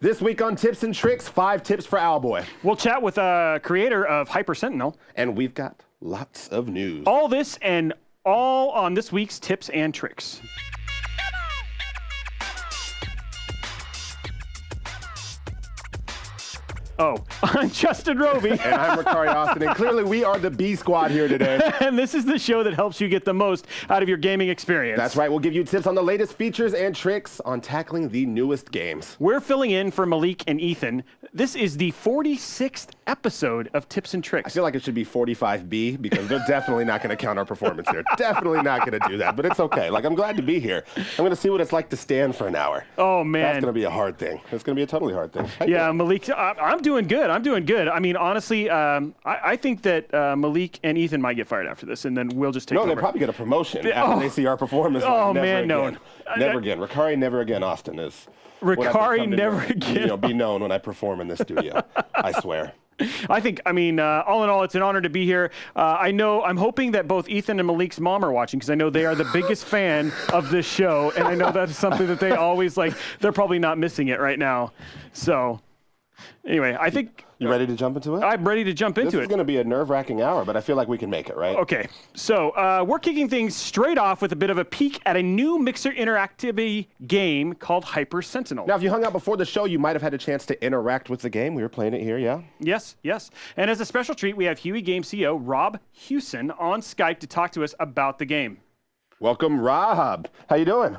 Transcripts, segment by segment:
This week on Tips and Tricks, 5 tips for Owlboy. We'll chat with creator of Hyper Sentinel. And we've got lots of news. All this and all on this week's Tips and Tricks. Oh, I'm Justin Robey. And I'm Rukari Austin. And clearly we are the B Squad here today. And this is the show that helps you get the most out of your gaming experience. That's right. We'll give you tips on the latest features and tricks on tackling the newest games. We're filling in for Malik and Ethan. This is the 46th episode of Tips and Tricks. I feel like it should be 45B because they're definitely not going to count our performance here. Definitely not going to do that, but it's okay. Like, I'm glad to be here. I'm going to see what it's like to stand for an hour. Oh, man. That's going to be a hard thing. It's going to be a totally hard thing. Yeah, Malik, I'm doing good. I'm doing good. I mean, honestly, I think that Malik and Ethan might get fired after this, and then we'll just take over. No, they'll probably get a promotion after they see our performance. Oh, like, man, no. Never again. Rukari never again, Austin is. Rukari never again. Be known when I perform in this studio. I swear. All in all, it's an honor to be here. I'm hoping that both Ethan and Malik's mom are watching because I know they are the biggest fan of this show, and I know that's something that they always like. They're probably not missing it right now. So, anyway, I think. You ready to jump into it? I'm ready to jump into it. This is going to be a nerve-wracking hour, but I feel like we can make it, right? Okay, so we're kicking things straight off with a bit of a peek at a new Mixer interactivity game called Hyper Sentinel. Now, if you hung out before the show, you might have had a chance to interact with the game. We were playing it here, yeah? Yes. And as a special treat, we have Huey Game CEO Rob Hewson on Skype to talk to us about the game. Welcome, Rob. How you doing?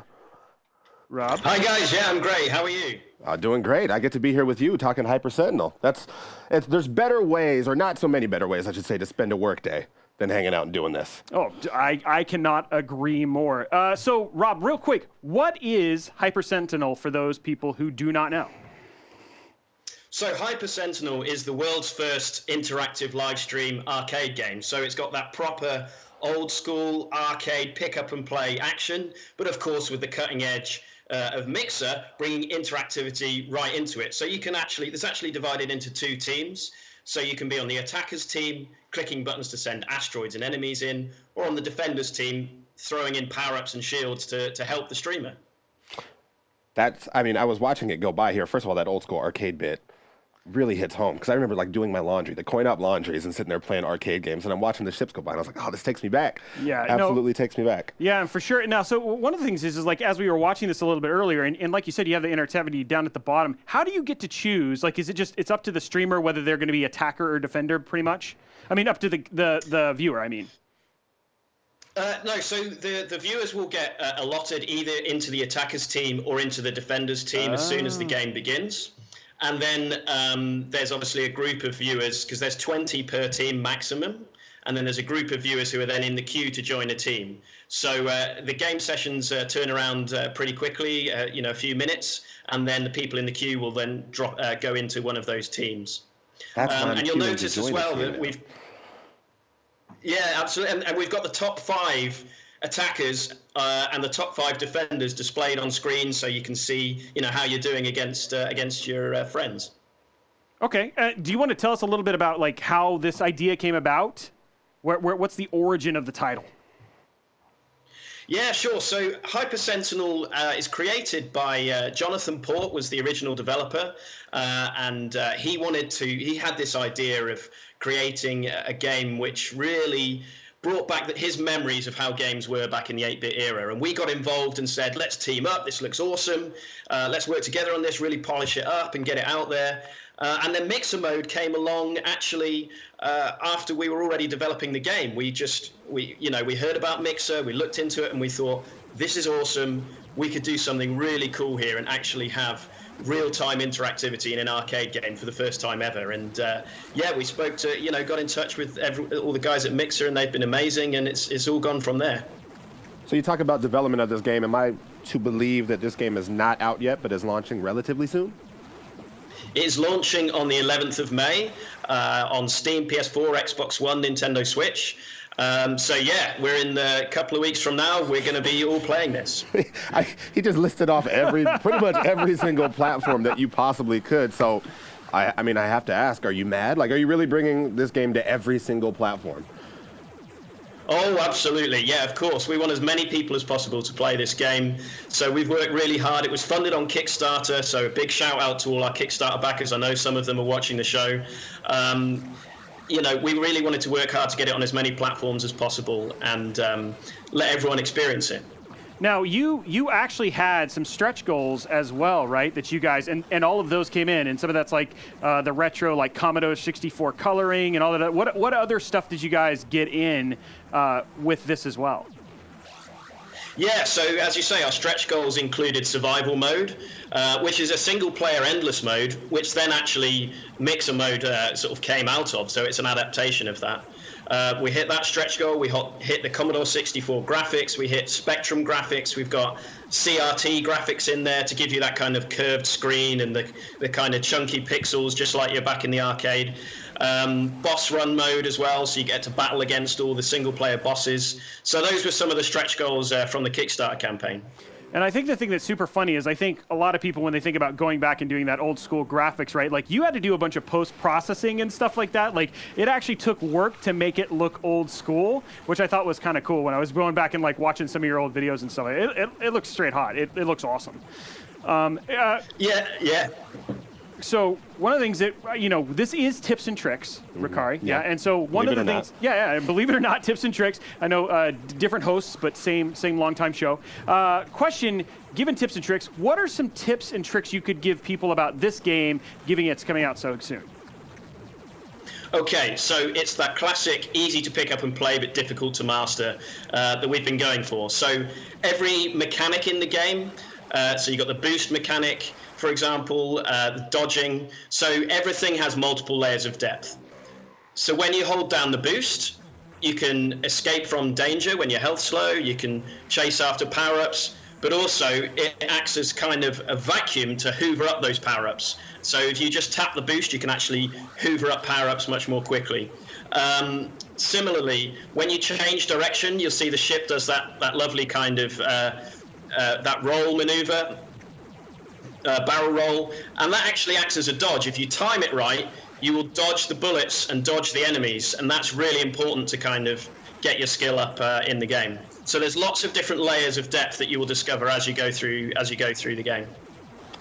Rob? Hi, guys. Yeah, I'm great. How are you? Doing great. I get to be here with you talking Hyper Sentinel. There's better ways, or not so many better ways, I should say, to spend a work day than hanging out and doing this. Oh, I cannot agree more. So, Rob, real quick, what is Hyper Sentinel for those people who do not know? So Hyper Sentinel is the world's first interactive live stream arcade game. So it's got that proper old school arcade pick up and play action, but of course with the cutting edge of Mixer, bringing interactivity right into it. So you can it's actually divided into 2 teams. So you can be on the attacker's team, clicking buttons to send asteroids and enemies in, or on the defender's team, throwing in power-ups and shields to help the streamer. I was watching it go by here. First of all, that old school arcade bit really hits home because I remember like doing my laundry, the coin-op laundries, and sitting there playing arcade games, and I'm watching the ships go by, and I was like, oh, this takes me back. Yeah, absolutely takes me back. Yeah, for sure. Now, so one of the things is like as we were watching this a little bit earlier, and like you said, you have the interactivity down at the bottom. How do you get to choose? Like, is it just it's up to the streamer whether they're going to be attacker or defender, pretty much? I mean, up to the viewer. I mean. No, so the viewers will get allotted either into the attacker's team or into the defender's team as soon as the game begins. And then there's obviously a group of viewers, because there's 20 per team maximum. And then there's a group of viewers who are then in the queue to join a team. So the game sessions turn around pretty quickly, a few minutes. And then the people in the queue will then go into one of those teams. And you'll notice as well that we've... Yeah, absolutely. And we've got the top 5 attackers and the top 5 defenders displayed on screen, so you can see, how you're doing against your friends. Okay. Do you want to tell us a little bit about like how this idea came about? What's the origin of the title? Yeah, sure. So Hyper Sentinel is created by Jonathan Port, was the original developer, and he had this idea of creating a game which really brought back his memories of how games were back in the 8-bit era. And we got involved and said, let's team up. This looks awesome. Let's work together on this, really polish it up and get it out there. And then Mixer mode came along actually after we were already developing the game. We heard about Mixer, we looked into it, and we thought, this is awesome. We could do something really cool here and actually have real-time interactivity in an arcade game for the first time ever. And we spoke to, got in touch with all the guys at Mixer, and they've been amazing, and it's all gone from there. So you talk about development of this game. Am I to believe that this game is not out yet, but is launching relatively soon? It is launching on the 11th of May on Steam, PS4, Xbox One, Nintendo Switch. We're in a couple of weeks from now. We're going to be all playing this. He just listed off pretty much every single platform that you possibly could. So, I have to ask, are you mad? Like, are you really bringing this game to every single platform? Oh, absolutely. Yeah, of course. We want as many people as possible to play this game. So we've worked really hard. It was funded on Kickstarter. So a big shout out to all our Kickstarter backers. I know some of them are watching the show. We really wanted to work hard to get it on as many platforms as possible and let everyone experience it. Now, you actually had some stretch goals as well, right? That you guys, and all of those came in, and some of that's like the retro, like Commodore 64 coloring and all of that. What other stuff did you guys get in with this as well? Yeah, so as you say, our stretch goals included survival mode, which is a single-player endless mode, which then actually mixer mode sort of came out of, so it's an adaptation of that. We hit that stretch goal, we hit the Commodore 64 graphics, we hit Spectrum graphics, we've got CRT graphics in there to give you that kind of curved screen and the kind of chunky pixels, just like you're back in the arcade. Boss run mode as well, so you get to battle against all the single-player bosses. So those were some of the stretch goals from the Kickstarter campaign. And I think the thing that's super funny is I think a lot of people, when they think about going back and doing that old school graphics, right, like you had to do a bunch of post-processing and stuff like that. Like it actually took work to make it look old school, which I thought was kind of cool when I was going back and like watching some of your old videos and stuff. It looks straight hot. It looks awesome. Yeah. So one of the things that, this is tips and tricks, Rukari. Yeah. And so one of the things, believe it or not, tips and tricks. I know different hosts, but same long time show. Question, given tips and tricks, what are some tips and tricks you could give people about this game, given it's coming out so soon? Okay, so it's that classic easy to pick up and play but difficult to master that we've been going for. So every mechanic in the game, so you've got the boost mechanic, for example, the dodging. So everything has multiple layers of depth. So when you hold down the boost, you can escape from danger when your health's low, you can chase after power-ups, but also it acts as kind of a vacuum to hoover up those power-ups. So if you just tap the boost, you can actually hoover up power-ups much more quickly. Similarly, when you change direction, you'll see the ship does that lovely kind of that roll maneuver, barrel roll, and that actually acts as a dodge. If you time it right, you will dodge the bullets and dodge the enemies, and that's really important to kind of get your skill up in the game. So there's lots of different layers of depth that you will discover as you go through the game.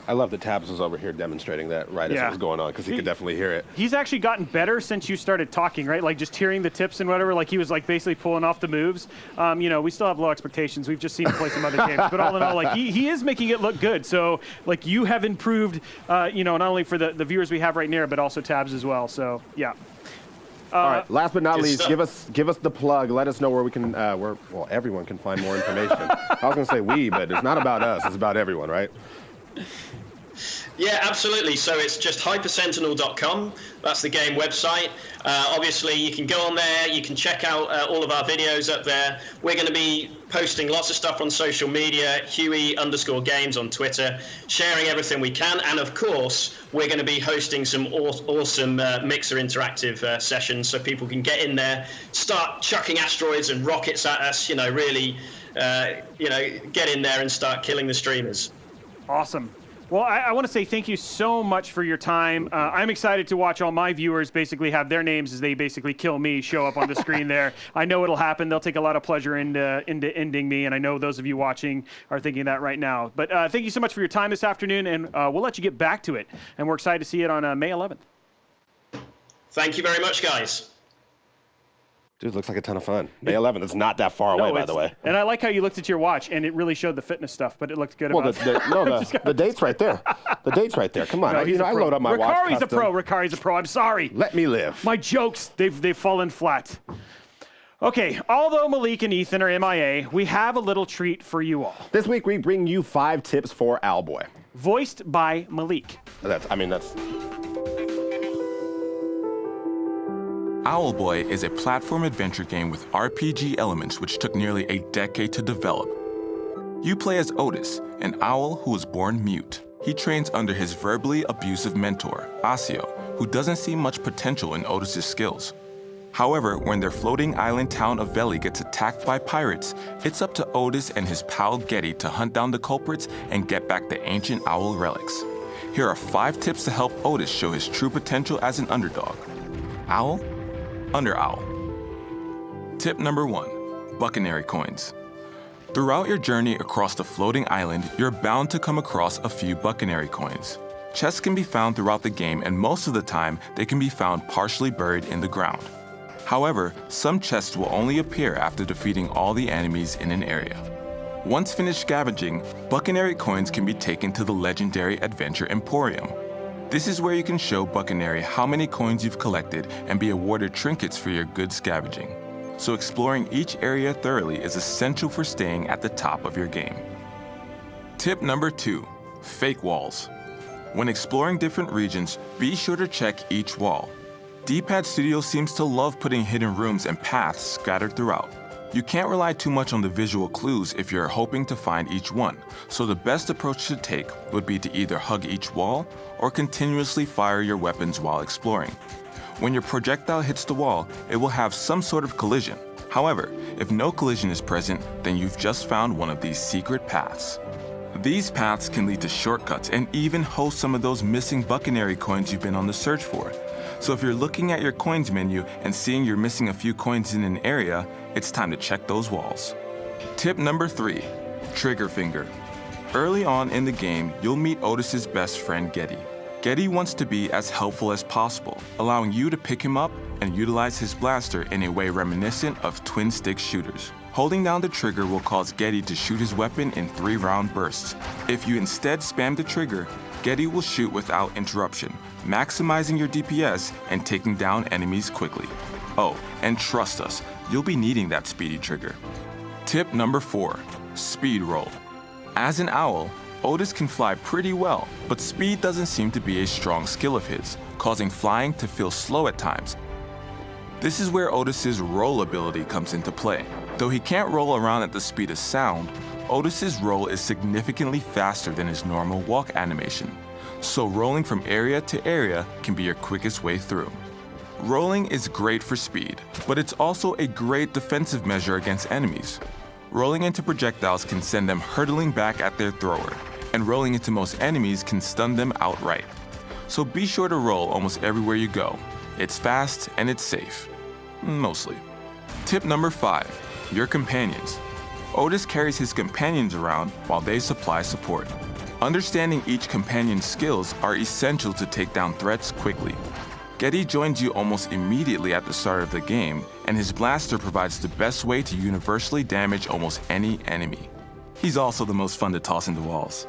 I love that Tabs was over here demonstrating that as it was going on, because he could definitely hear it. He's actually gotten better since you started talking, right? Like just hearing the tips and whatever, like he was like basically pulling off the moves. We still have low expectations. We've just seen him play some other games. But all in all, like he is making it look good. So like you have improved, not only for the viewers we have right now, but also Tabs as well. So yeah. All right. Last but not least, give us the plug. Let us know where we can, everyone can find more information. I was going to say we, but it's not about us. It's about everyone, right? Yeah, absolutely. So it's just hypersentinel.com. That's the game website. Obviously, you can go on there. You can check out all of our videos up there. We're going to be posting lots of stuff on social media, Huey_games on Twitter, sharing everything we can. And of course, we're going to be hosting some awesome Mixer interactive sessions so people can get in there, start chucking asteroids and rockets at us, really, get in there and start killing the streamers. Awesome. Well, I want to say thank you so much for your time. I'm excited to watch all my viewers basically have their names as they basically kill me show up on the screen there. I know it'll happen. They'll take a lot of pleasure into ending me, and I know those of you watching are thinking that right now. But thank you so much for your time this afternoon, and we'll let you get back to it. And we're excited to see it on May 11th. Thank you very much, guys. Dude, looks like a ton of fun. May 11th. It's not that far away, by the way. And I like how you looked at your watch, and it really showed the fitness stuff, but it looked good. Well, the date's right there. The date's right there. Come on. I load up my watch. Rukari's a pro. Rukari's a pro. I'm sorry. Let me live. My jokes, they've fallen flat. Okay, although Malik and Ethan are MIA, we have a little treat for you all. This week, we bring you 5 tips for Owlboy. Voiced by Malik. That's Owlboy is a platform adventure game with RPG elements which took nearly a decade to develop. You play as Otis, an owl who was born mute. He trains under his verbally abusive mentor, Asio, who doesn't see much potential in Otis's skills. However, when their floating island town of Veli gets attacked by pirates, it's up to Otis and his pal Getty to hunt down the culprits and get back the ancient owl relics. Here are 5 tips to help Otis show his true potential as an underdog. Owl? Under owl. Tip number 1, Buccaneer coins. Throughout your journey across the floating island, you're bound to come across a few Buccaneer coins. Chests can be found throughout the game, and most of the time, they can be found partially buried in the ground. However, some chests will only appear after defeating all the enemies in an area. Once finished scavenging, Buccaneer coins can be taken to the legendary Adventure Emporium. This is where you can show Buccaneer how many coins you've collected and be awarded trinkets for your good scavenging. So exploring each area thoroughly is essential for staying at the top of your game. Tip number 2, fake walls. When exploring different regions, be sure to check each wall. D-Pad Studio seems to love putting hidden rooms and paths scattered throughout. You can't rely too much on the visual clues if you're hoping to find each one, so the best approach to take would be to either hug each wall or continuously fire your weapons while exploring. When your projectile hits the wall, it will have some sort of collision. However, if no collision is present, then you've just found one of these secret paths. These paths can lead to shortcuts and even host some of those missing Buccaneer coins you've been on the search for. So if you're looking at your coins menu and seeing you're missing a few coins in an area, it's time to check those walls. Tip number 3, trigger finger. Early on in the game, you'll meet Otis's best friend Getty. Getty wants to be as helpful as possible, allowing you to pick him up and utilize his blaster in a way reminiscent of twin-stick shooters. Holding down the trigger will cause Getty to shoot his weapon in 3-round bursts. If you instead spam the trigger, Getty will shoot without interruption, maximizing your DPS and taking down enemies quickly. Oh, and trust us, you'll be needing that speedy trigger. Tip number 4, speed roll. As an owl, Otis can fly pretty well, but speed doesn't seem to be a strong skill of his, causing flying to feel slow at times. This is where Otis's roll ability comes into play. Though he can't roll around at the speed of sound, Otis's roll is significantly faster than his normal walk animation, so rolling from area to area can be your quickest way through. Rolling is great for speed, but it's also a great defensive measure against enemies. Rolling into projectiles can send them hurtling back at their thrower, and rolling into most enemies can stun them outright. So be sure to roll almost everywhere you go. It's fast and it's safe. Mostly. Tip number 5, your companions. Otis carries his companions around while they supply support. Understanding each companion's skills are essential to take down threats quickly. Getty joins you almost immediately at the start of the game, and his blaster provides the best way to universally damage almost any enemy. He's also the most fun to toss into walls.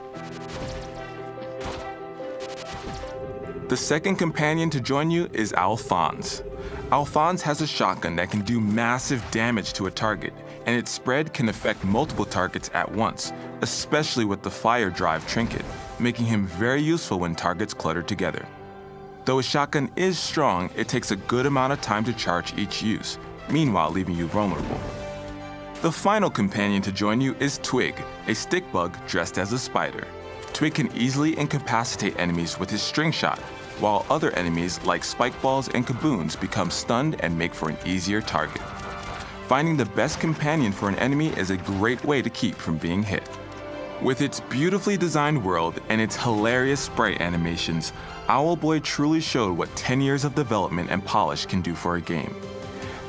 The second companion to join you is Alphonse. Alphonse has a shotgun that can do massive damage to a target, and its spread can affect multiple targets at once, especially with the fire drive trinket, making him very useful when targets clutter together. Though a shotgun is strong, it takes a good amount of time to charge each use, meanwhile leaving you vulnerable. The final companion to join you is Twig, a stick bug dressed as a spider. Twig can easily incapacitate enemies with his string shot, while other enemies like spike balls and kaboons become stunned and make for an easier target. Finding the best companion for an enemy is a great way to keep from being hit. With its beautifully designed world and its hilarious sprite animations, Owlboy truly showed what 10 years of development and polish can do for a game.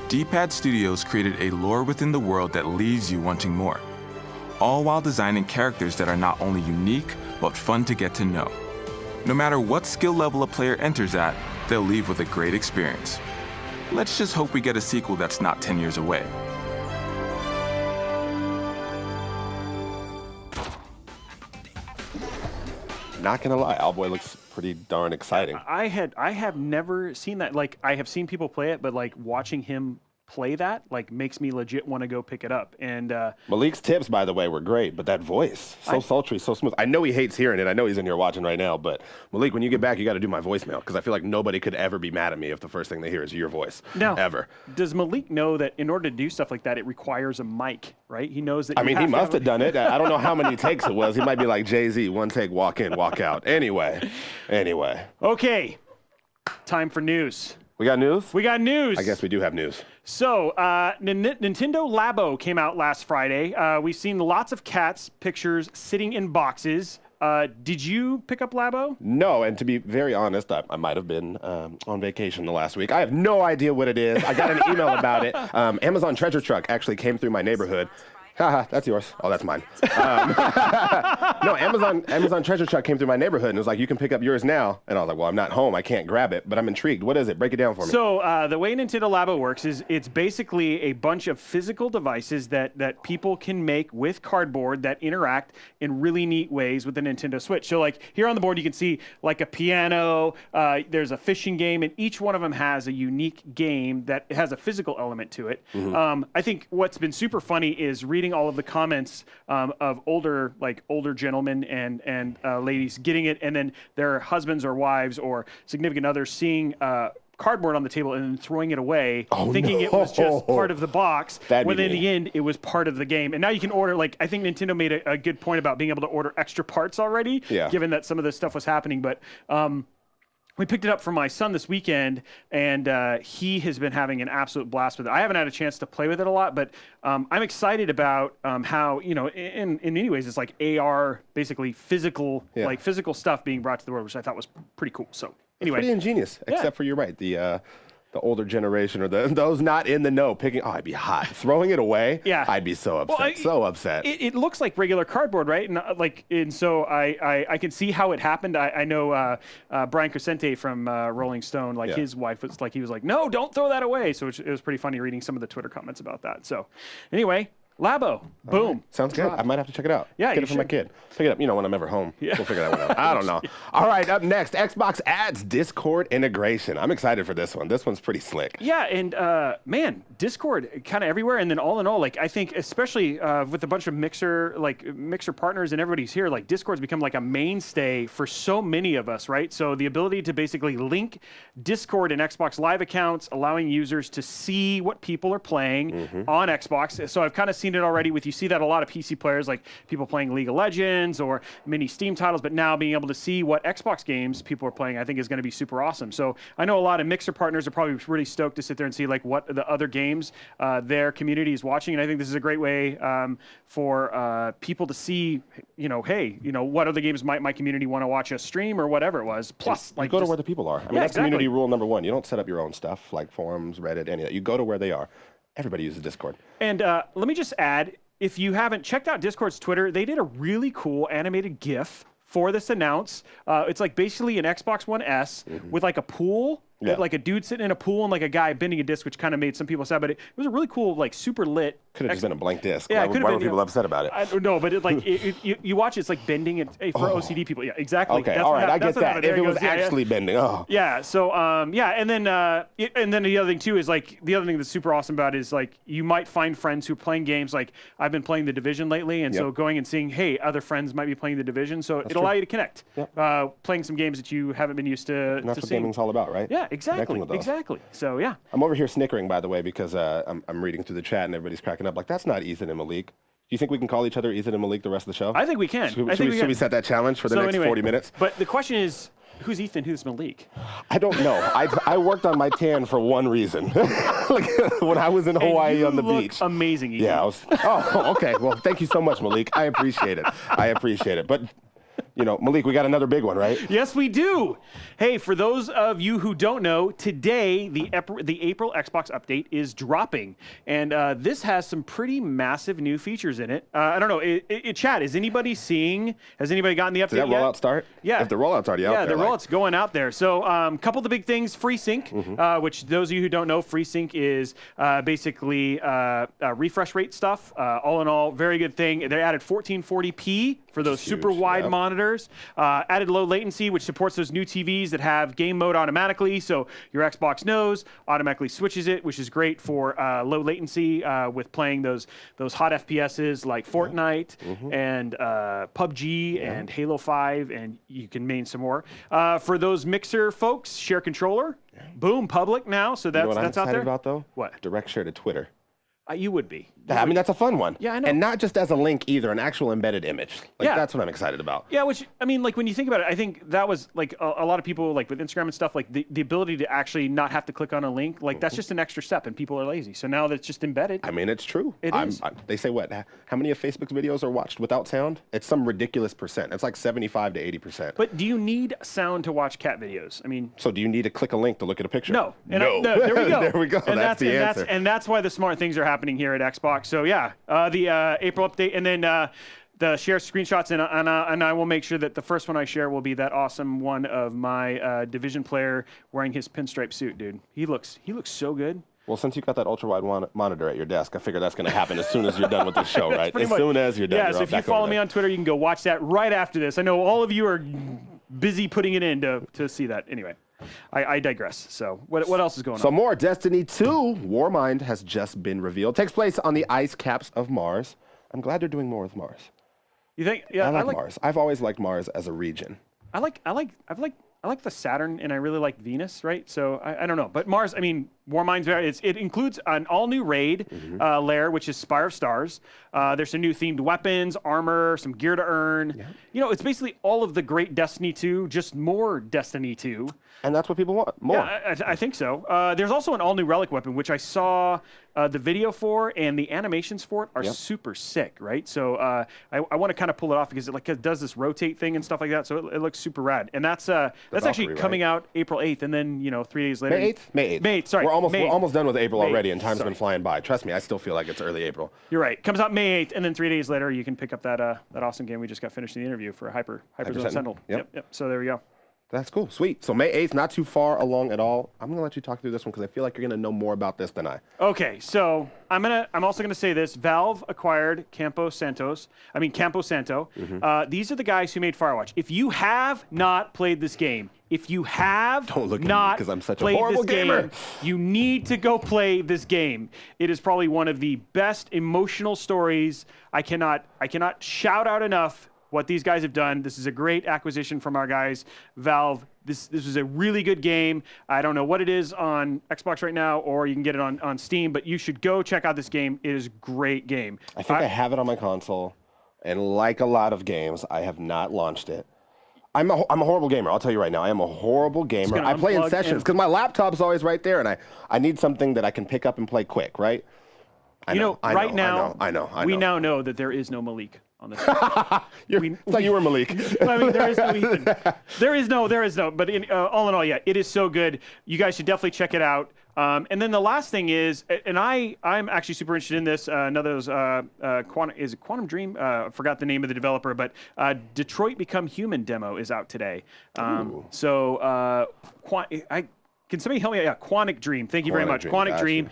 D-Pad Studios created a lore within the world that leaves you wanting more, all while designing characters that are not only unique, but fun to get to know. No matter what skill level a player enters at, they'll leave with a great experience. Let's just hope we get a sequel that's not 10 years away. Not gonna lie, Owlboy looks pretty darn exciting. I have never seen that. Like, I have seen people play it, but like watching him play that like makes me legit want to go pick it up. And Malik's tips, by the way, were great, but that voice, so sultry, so smooth. I know he hates hearing it. I know he's in here watching right now, but Malik, when you get back, you got to do my voicemail, because I feel like nobody could ever be mad at me if the first thing they hear is your voice. Now, ever. Does Malik know that in order to do stuff like that, it requires a mic, right? He knows that. I mean, he must have done it. I don't know how many takes it was. He might be like Jay-Z, one take, walk in, walk out. Anyway. Okay, time for news. We got news? We got news. I guess we do have news. So, Nintendo Labo came out last Friday. We've seen lots of cats pictures sitting in boxes. Did you pick up Labo? No, and to be very honest, I might have been on vacation the last week. I have no idea what it is. I got an email about it. Amazon Treasure Truck actually came through my neighborhood. Haha, that's yours. Oh, that's mine. No, Amazon Treasure Truck came through my neighborhood and was like, you can pick up yours now. And I was like, well, I'm not home. I can't grab it, but I'm intrigued. What is it? Break it down for me. So the way Nintendo Labo works is it's basically a bunch of physical devices that people can make with cardboard that interact in really neat ways with the Nintendo Switch. So like here on the board, you can see like a piano, there's a fishing game, and each one of them has a unique game that has a physical element to it. I think what's been super funny is reading all of the comments of older gentlemen and ladies getting it, and then their husbands or wives or significant others seeing cardboard on the table and then throwing it away, thinking it was just part of the box, when in the end it was part of the game. And now you can order, like, I think Nintendo made a good point about being able to order extra parts already, given that some of this stuff was happening. But we picked it up for my son this weekend, and he has been having an absolute blast with it. I haven't had a chance to play with it a lot, but I'm excited about how, in many ways, it's like AR, basically physical, like physical stuff being brought to the world, which I thought was pretty cool. So anyway, pretty ingenious. Except for, you're right, the older generation or those not in the know picking. Oh, I'd be hot throwing it away. Yeah, I'd be so upset. So upset. It looks like regular cardboard, right? And so I can see how it happened. I know Brian Crescente from Rolling Stone, his wife was like, he was like, no, don't throw that away. So it was pretty funny reading some of the Twitter comments about that. So anyway. Labo, boom. Right. Sounds good. I might have to check it out. Yeah, get it for my kid. Pick it up, when I'm ever home. Yeah. We'll figure that one out. I don't know. All right, up next, Xbox adds Discord integration. I'm excited for this one. This one's pretty slick. Yeah, and man, Discord kind of everywhere. And then all in all, I think especially with a bunch of Mixer partners and everybody's here, Discord's become like a mainstay for so many of us, right? So the ability to basically link Discord and Xbox Live accounts, allowing users to see what people are playing on Xbox. So I've kind of seen it already you see that a lot of PC players, like people playing League of Legends or mini Steam titles, but now being able to see what Xbox games people are playing, I think is going to be super awesome. So I know a lot of Mixer partners are probably really stoked to sit there and see what the other games their community is watching. And I think this is a great way for people to see, hey, what other games might my community want to watch us stream or whatever it was. Plus, you go to where the people are. I mean, that's community rule number one. You don't set up your own stuff like forums, Reddit, any of that. You go to where they are. Everybody uses Discord. And let me just add, if you haven't checked out Discord's Twitter, they did a really cool animated GIF for this announce. It's basically an Xbox One S with a pool, like a dude sitting in a pool and a guy bending a disc, which kind of made some people sad, but it was a really cool, super lit. Could have just been a blank disc. Yeah, why were people upset about it? I don't know, but you watch it's bending it for OCD people. Yeah, exactly. Okay, all right, I get that. If it was actually bending, Yeah, so and then the other thing too is the other thing that's super awesome about it is you might find friends who are playing games I've been playing The Division lately, and so going and seeing, hey, other friends might be playing The Division, so it'll allow you to connect, playing some games that you haven't been used to. And that's what gaming's all about, right? Yeah, exactly. So yeah. I'm over here snickering, by the way, because I'm reading through the chat and everybody's cracking up. That's not Ethan and Malik. Do you think we can call each other Ethan and Malik the rest of the show? I think we can. Should we set that challenge for the next 40 minutes? But the question is, who's Ethan? Who's Malik? I don't know. I worked on my tan for one reason. When I was in Hawaii on the beach. Amazing, Ethan. Yeah. Okay. Well, thank you so much, Malik. I appreciate it. But Malik, we got another big one, right? Yes, we do. Hey, for those of you who don't know, today the April Xbox update is dropping, and this has some pretty massive new features in it. I don't know, chat, has anybody gotten the update yet? Did that rollout start? Yeah. If the rollout's already out there. Yeah, the rollout's going out there. So a couple of the big things, FreeSync, which those of you who don't know, FreeSync is basically refresh rate stuff. All in all, very good thing. They added 1440p for those super wide monitors. Added low latency, which supports those new TVs that have game mode automatically. So your Xbox knows, automatically switches it, which is great for low latency with playing those hot FPSs like Fortnite and PUBG and Halo 5, and you can main some more. For those Mixer folks, share controller. Boom, public now. So that's out there. What I'm excited about though? What? Direct share to Twitter. You would be. I mean, that's a fun one. Yeah, I know. And not just as a link either, an actual embedded image. Like, Yeah. that's what I'm excited about. Yeah, which, I mean, like, when you think about it, I think that was, like, a lot of people, like, with Instagram and stuff, like, the ability to actually not have to click on a link, like, that's just an extra step, and people are lazy. So now that it's just embedded. I mean, it's true. It is. They say what? How many of Facebook's videos are watched without sound? It's some ridiculous percent. It's like 75 to 80%. But do you need sound to watch cat videos? I mean... So do you need to click a link to look at a picture? No. No. There we go. There we go. And that's the answer. And that's why the smart things are happening here at Xbox. So, yeah, the April update, and then the share screenshots, and I will make sure that the first one I share will be that awesome one of my Division player wearing his pinstripe suit, dude. He looks so good. Well, since you got that ultra-wide monitor at your desk, I figure that's going to happen as soon as you're done with the show, right? Pretty As much. soon as you're done. Yeah, you're so off if you back follow over me there. on Twitter, you can go watch that right after this. I know all of you are busy putting it in to see that. Anyway, I digress. So what else is going So on? more Destiny 2. Warmind has just been revealed. Takes place on the ice caps of Mars. I'm glad they're doing more with Mars. You think? Yeah, I like Mars. I've always liked Mars as a region. I like the Saturn, and I really like Venus, right? So I don't know, but Mars. I mean, Warmind's it includes an all new raid lair, which is Spire of Stars. There's some new themed weapons, armor, some gear to earn. Yeah. You know, it's basically all of the great Destiny 2, just more Destiny 2. And that's what people want. More. Yeah, I think so. There's also an all new relic weapon, which I saw the video for, and the animations for it are super sick, right? So I want to kind of pull it off because it does this rotate thing and stuff like that. So it looks super rad. And that's actually coming out April 8th, and then 3 days later. May 8th? May 8th. May 8th, sorry. We're almost done with April already, and time's sorry. been flying by. Trust me, I still feel like it's early April. You're right. Comes out May 8th, and then 3 days later, you can pick up that awesome game we just got finished in the interview for Hyperzone Sentinel. Yep. So there we go. That's cool. Sweet. So May 8th, not too far along at all. I'm going to let you talk through this one because I feel like you're going to know more about this than I. Okay, so I'm also gonna say this. Valve acquired Campo Santo. These are the guys who made Firewatch. If you have not played this game, Don't look at me, 'cause I'm such a played horrible this game, gamer. you need to go play this game. It is probably one of the best emotional stories. I cannot shout out enough what these guys have done. This is a great acquisition from our guys, Valve. This is a really good game. I don't know what it is on Xbox right now, or you can get it on Steam, but you should go check out this game. It is a great game. I think I have it on my console, and like a lot of games, I have not launched it. I'm a horrible gamer. I'll tell you right now. I am a horrible gamer. I play in sessions because my laptop's always right there, and I need something that I can pick up and play quick, right? I know. We now know that there is no Malik on this. It's like you were Malik. I mean, there is no Ethan. There is no. But all in all, yeah, it is so good. You guys should definitely check it out. And then the last thing is, and I'm actually super interested in this. Another Quantum Dream? I forgot the name of the developer, but Detroit Become Human demo is out today. Can somebody help me? Yeah, Quantic Dream. Thank you very much. Quantic Dream.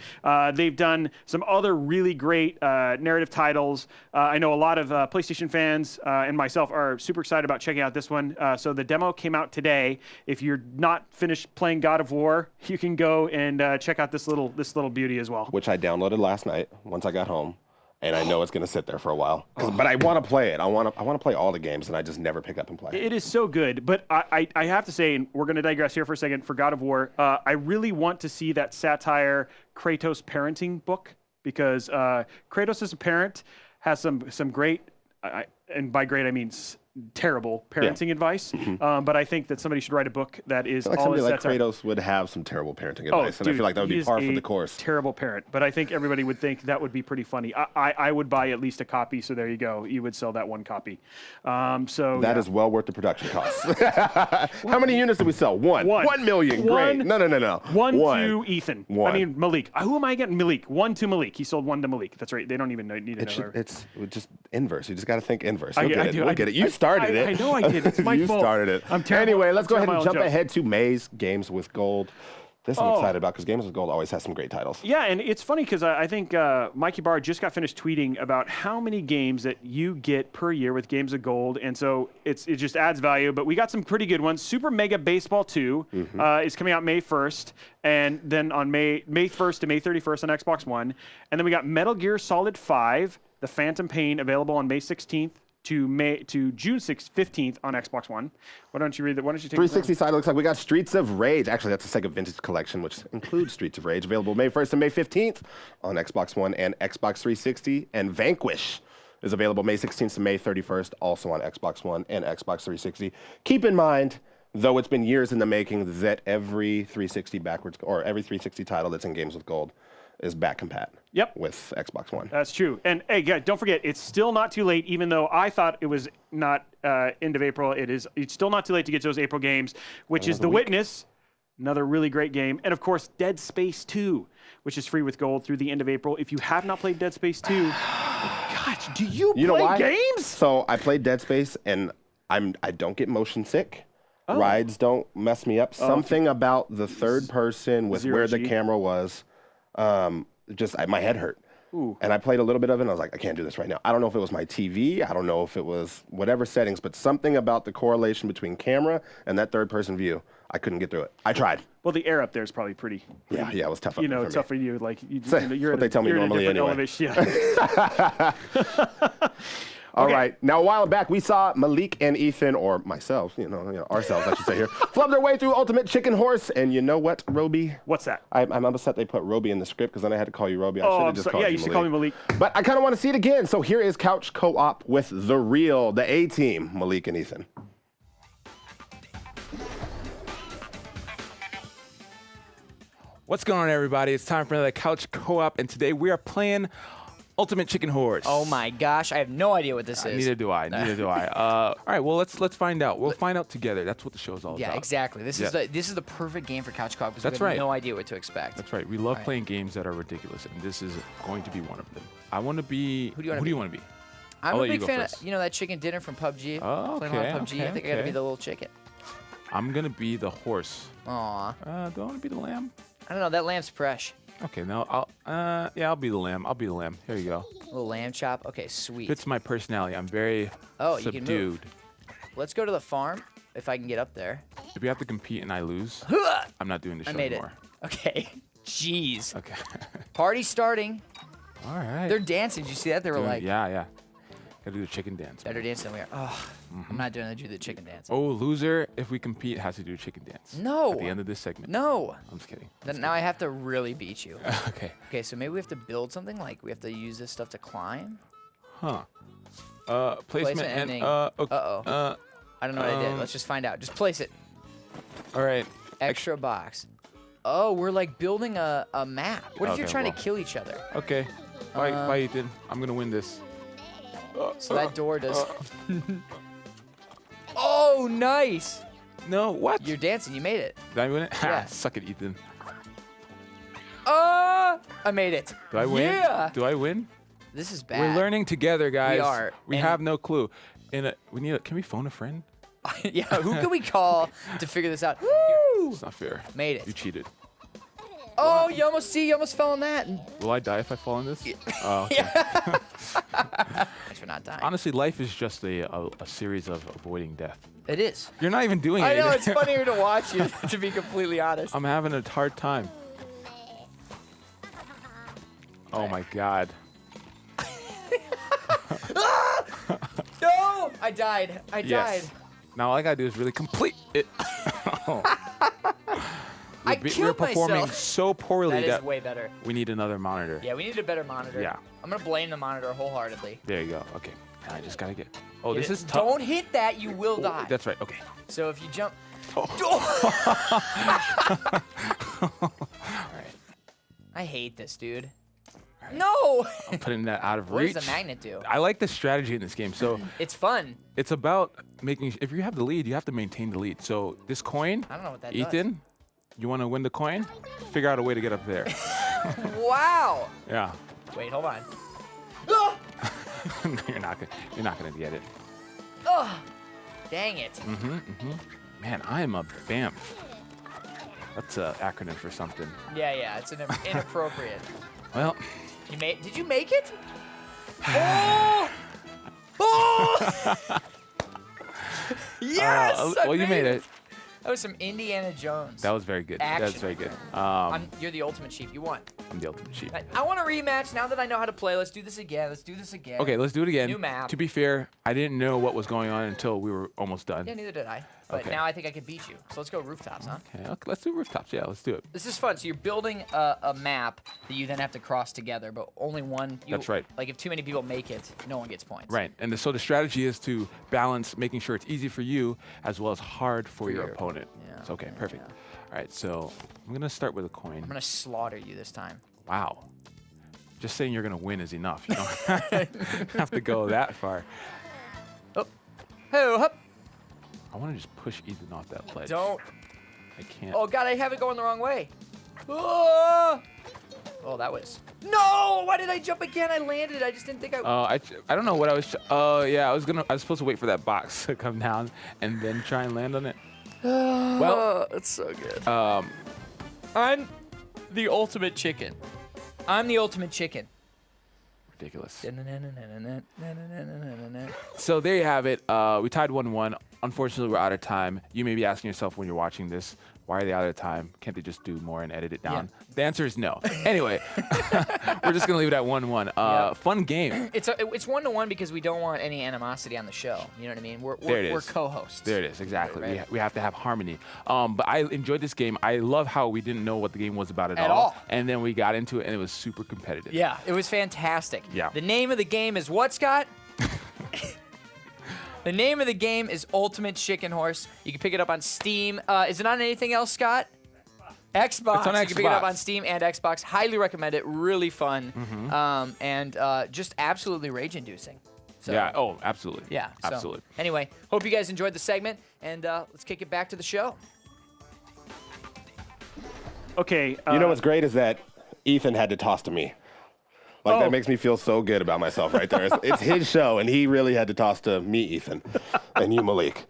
They've done some other really great narrative titles. I know a lot of PlayStation fans and myself are super excited about checking out this one. So the demo came out today. If you're not finished playing God of War, you can go and check out this little beauty as well. Which I downloaded last night once I got home. And I know it's going to sit there for a while. But I want to play it. I want to play all the games, and I just never pick up and play. It is so good. But I have to say, and we're going to digress here for a second, for God of War, I really want to see that satire Kratos parenting book, because Kratos as a parent has some great, and by great I mean terrible parenting advice. But I think that somebody should write a book that is like all somebody like satire. Kratos would have some terrible parenting advice, and dude, I feel like that would be par for the course. Terrible parent, but I think everybody would think that would be pretty funny. I would buy at least a copy, so there you go. You would sell that one copy. That is well worth the production costs. How many units did we sell? One. 1 million. Great. No. One to Ethan. One. I mean Malik. Who am I getting? Malik. One to Malik. He sold one to Malik. That's right. They don't even need another. It's just inverse. You just got to think inverse. I You'll get it. You started it. I know I did. It's my you fault. started it. I'm terrible. Anyway, let's go ahead and terrible jump joke. ahead to May's Games with Gold. This I'm excited about because Games with Gold always has some great titles. Yeah, and it's funny because I think Mikey Barr just got finished tweeting about how many games that you get per year with Games of Gold, and so it just adds value. But we got some pretty good ones. Super Mega Baseball 2 is coming out May 1st, and then on May 1st to May 31st on Xbox One. And then we got Metal Gear Solid 5, The Phantom Pain, available on May 16th. to June 15th on Xbox One. Why don't you read that? Why don't you take 360 side looks like we got Streets of Rage. Actually, that's a Sega Vintage Collection, which includes Streets of Rage, available May 1st and May 15th on Xbox One and Xbox 360. And Vanquish is available May 16th to May 31st, also on Xbox One and Xbox 360. Keep in mind, though it's been years in the making, that every 360 title that's in Games with Gold is back compat. Yep. With Xbox One. That's true. And hey, guys, don't forget, it's still not too late, even though I thought it was not end of April. It's still not too late to get those April games, which is The Witness, another really great game. And of course, Dead Space 2, which is free with gold through the end of April. If you have not played Dead Space 2, gosh, do you know play why? games? So I played Dead Space, and I don't get motion sick. Oh. Rides don't mess me up. Something about the third person with where the camera was, my head hurt. Ooh. And I played a little bit of it, and I was like, I can't do this right now. I don't know if it was my TV. I don't know if it was whatever settings, but something about the correlation between camera and that third-person view, I couldn't get through it. I tried. Well, the air up there is probably pretty. Yeah, it was tough. Tough for you. Like you're what they tell me normally anyway. Elevation. Yeah. All right. Now, a while back, we saw Malik and Ethan, or myself, ourselves, I should say here, flub their way through Ultimate Chicken Horse. And you know what, Robey? What's that? I'm upset they put Robey in the script because then I had to call you Robey. I should have just called you Malik. Yeah, you should call me Malik. But I kind of want to see it again. So here is Couch Co-op with the A-Team, Malik and Ethan. What's going on, everybody? It's time for another Couch Co-op, and today we are playing Ultimate Chicken Horse. Oh my gosh, I have no idea what this is. Neither do I. All right, well let's find out. We'll find out together. That's what the show's all about. Yeah, exactly. This is the perfect game for Couch Co-op because we have no idea what to expect. That's right. We love playing games that are ridiculous, and this is going to be one of them. I want to be. Who do you want to be? I'm a big fan of that chicken dinner from PUBG. Oh, okay. Playing a lot of PUBG. I think I gotta be the little chicken. I'm gonna be the horse. Aw. Do I want to be the lamb? I don't know. That lamb's fresh. Okay, no, I'll be the lamb. I'll be the lamb. Here you go. Little lamb chop. Okay, sweet. Fits my personality. I'm very subdued. You can move. Let's go to the farm if I can get up there. If we have to compete and I lose, I'm not doing the show I made anymore. it. Okay. Jeez. Okay. Party starting. All right. They're dancing. Did you see that? They were like. Yeah. Gotta do the chicken dance. Better dance than we are. Oh, I'm not doing the chicken dance. Oh, loser, if we compete, has to do a chicken dance. No. At the end of this segment. No. I'm just kidding. Now I have to really beat you. Okay. Okay, so maybe we have to build something, like we have to use this stuff to climb. Huh. Placement and ending. Uh-oh. I don't know what I did. Let's just find out. Just place it. All right. Extra box. Oh, we're like building a map. What if you're trying to kill each other? Okay. Bye, Ethan. I'm gonna win this. So that door does. Oh, nice. No, what? You're dancing. You made it. Did I win it? Yeah. Suck it, Ethan. I made it. Do I win? Yeah. Do I win? This is bad. We're learning together, guys. We are. We have no clue. Can we phone a friend? Yeah, who can we call to figure this out? Woo! It's not fair. Made it. You cheated. Oh, you almost fell on that. Will I die if I fall on this? Oh, okay. Thanks for not dying. Honestly, life is just a series of avoiding death. It is. You're not even doing it. I know, it's funnier to watch you, to be completely honest. I'm having a hard time. Oh my God. No! I died. I died. Yes. Now all I gotta do is really complete it. I killed We're performing myself. so poorly That is way better. we need another monitor. Yeah, we need a better monitor. Yeah. I'm gonna blame the monitor wholeheartedly. There you go. Okay. I just gotta get. Oh, Hit this it. is tough. Don't hit that, you will die. That's right. Okay. So if you jump. Oh. All right. I hate this, dude. No! I'm putting that out of What reach. does the magnet do? I like the strategy in this game. So It's fun. it's about making. If you have the lead, you have to maintain the lead. So this coin, I don't know what that Ethan, you want to win the coin? Figure out a way to get up there. does. Wow! Yeah. Wait, hold on. You're not gonna get it. Dang it. Man, I am a BAMF. That's an acronym for something. Yeah, it's inappropriate. Well, Did you make it? Oh! Oh! Yes! I well, you made it. That was some Indiana Jones. That was very good. Action. That's very good. You're the ultimate chief. You won. I'm the ultimate cheat. I want a rematch now that I know how to play. Let's do this again. Okay, let's do it again. New map. To be fair, I didn't know what was going on until we were almost done. Yeah, neither did I. But Okay. now I think I can beat you. So let's go rooftops, huh? Okay, let's do rooftops. Yeah, let's do it. This is fun. So you're building a map that you then have to cross together, but only one. That's right. Like if too many people make it, no one gets points. Right, and so the strategy is to balance making sure it's easy for you as well as hard for your opponent. Yeah, So, okay, yeah, perfect. yeah. All right, so I'm gonna start with a coin. I'm gonna slaughter you this time. Wow. Just saying you're gonna win is enough. You don't have to go that far. Oh, ho, hup. I want to just push Ethan off that ledge. Don't. I can't. Oh God, I have it going the wrong way. Oh, that was. No! Why did I jump again? I landed. I just didn't think I. I don't know what I was. Yeah, I was supposed to wait for that box to come down and then try and land on it. Well, it's so good. I'm the ultimate chicken. I'm the ultimate chicken. ridiculous. So there you have it. We tied 1-1. Unfortunately, we're out of time. You may be asking yourself when you're watching this, why are they out of time? Can't they just do more and edit it down? Yeah. The answer is no. Anyway, we're just going to leave it at 1-1. Yep. Fun game. It's 1-1 because we don't want any animosity on the show. You know what I mean? We're co-hosts. There it is, exactly. Right. We have to have harmony. But I enjoyed this game. I love how we didn't know what the game was about at all. And then we got into it, and it was super competitive. Yeah, it was fantastic. Yeah. The name of the game is what, Scott? The name of the game is Ultimate Chicken Horse. You can pick it up on Steam. Is it on anything else, Scott? Xbox. It's on You can pick it up Xbox. on Steam and Xbox. Highly recommend it. Really fun. And just absolutely rage-inducing. So, Yeah. Oh, absolutely. Yeah. So, Absolutely. Anyway, hope you guys enjoyed the segment, and let's kick it back to the show. Okay. You know what's great is that Ethan had to toss to me. Like, that makes me feel so good about myself right there. It's his show, and he really had to toss to me, Ethan, and you, Malik.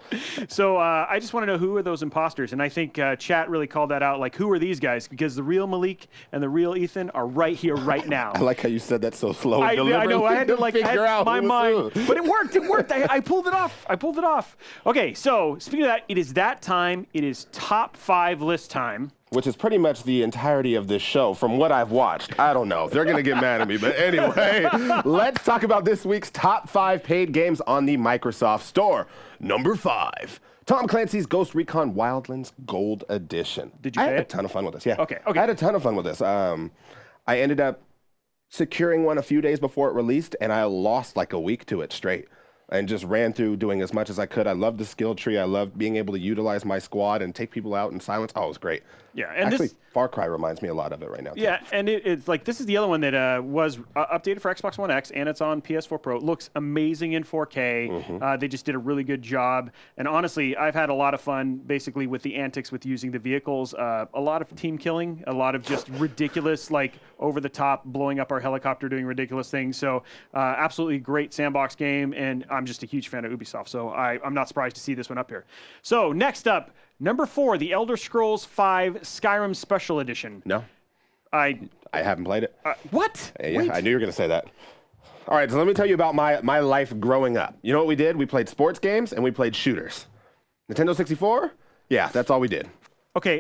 So I just want to know, who are those imposters? And I think chat really called that out. Like, who are these guys? Because the real Malik and the real Ethan are right here, right now. I like how you said that so slow. I know. I had to figure out my who was mind, who. but it worked. It worked. I pulled it off. Okay, so speaking of that, it is that time. It is top 5 list time. Which is pretty much the entirety of this show from what I've watched. I don't know. They're going to get mad at me. But anyway, let's talk about this week's top 5 paid games on the Microsoft Store. Number 5, Tom Clancy's Ghost Recon Wildlands Gold Edition. Did you I pay had a it? ton of fun with this, yeah. Okay. I had a ton of fun with this. I ended up securing one a few days before it released, and I lost like a week to it straight. And just ran through doing as much as I could. I loved the skill tree. I loved being able to utilize my squad and take people out in silence. Oh, it was great. Yeah, and Actually, this- Far Cry reminds me a lot of it right now. Too. Yeah, and it's like, this is the other one that was updated for Xbox One X, and it's on PS4 Pro. It looks amazing in 4K. They just did a really good job. And honestly, I've had a lot of fun basically with the antics with using the vehicles. A lot of team killing, a lot of just ridiculous, like over the top, blowing up our helicopter, doing ridiculous things. So absolutely great sandbox game, and I'm just a huge fan of Ubisoft. So I'm not surprised to see this one up here. So next up, number 4, The Elder Scrolls V Skyrim Special Edition. No, I haven't played it. what? Yeah, Wait. I knew you were going to say that. All right, so let me tell you about my life growing up. You know what we did? We played sports games and we played shooters. Nintendo 64? Yeah, that's all we did. Okay,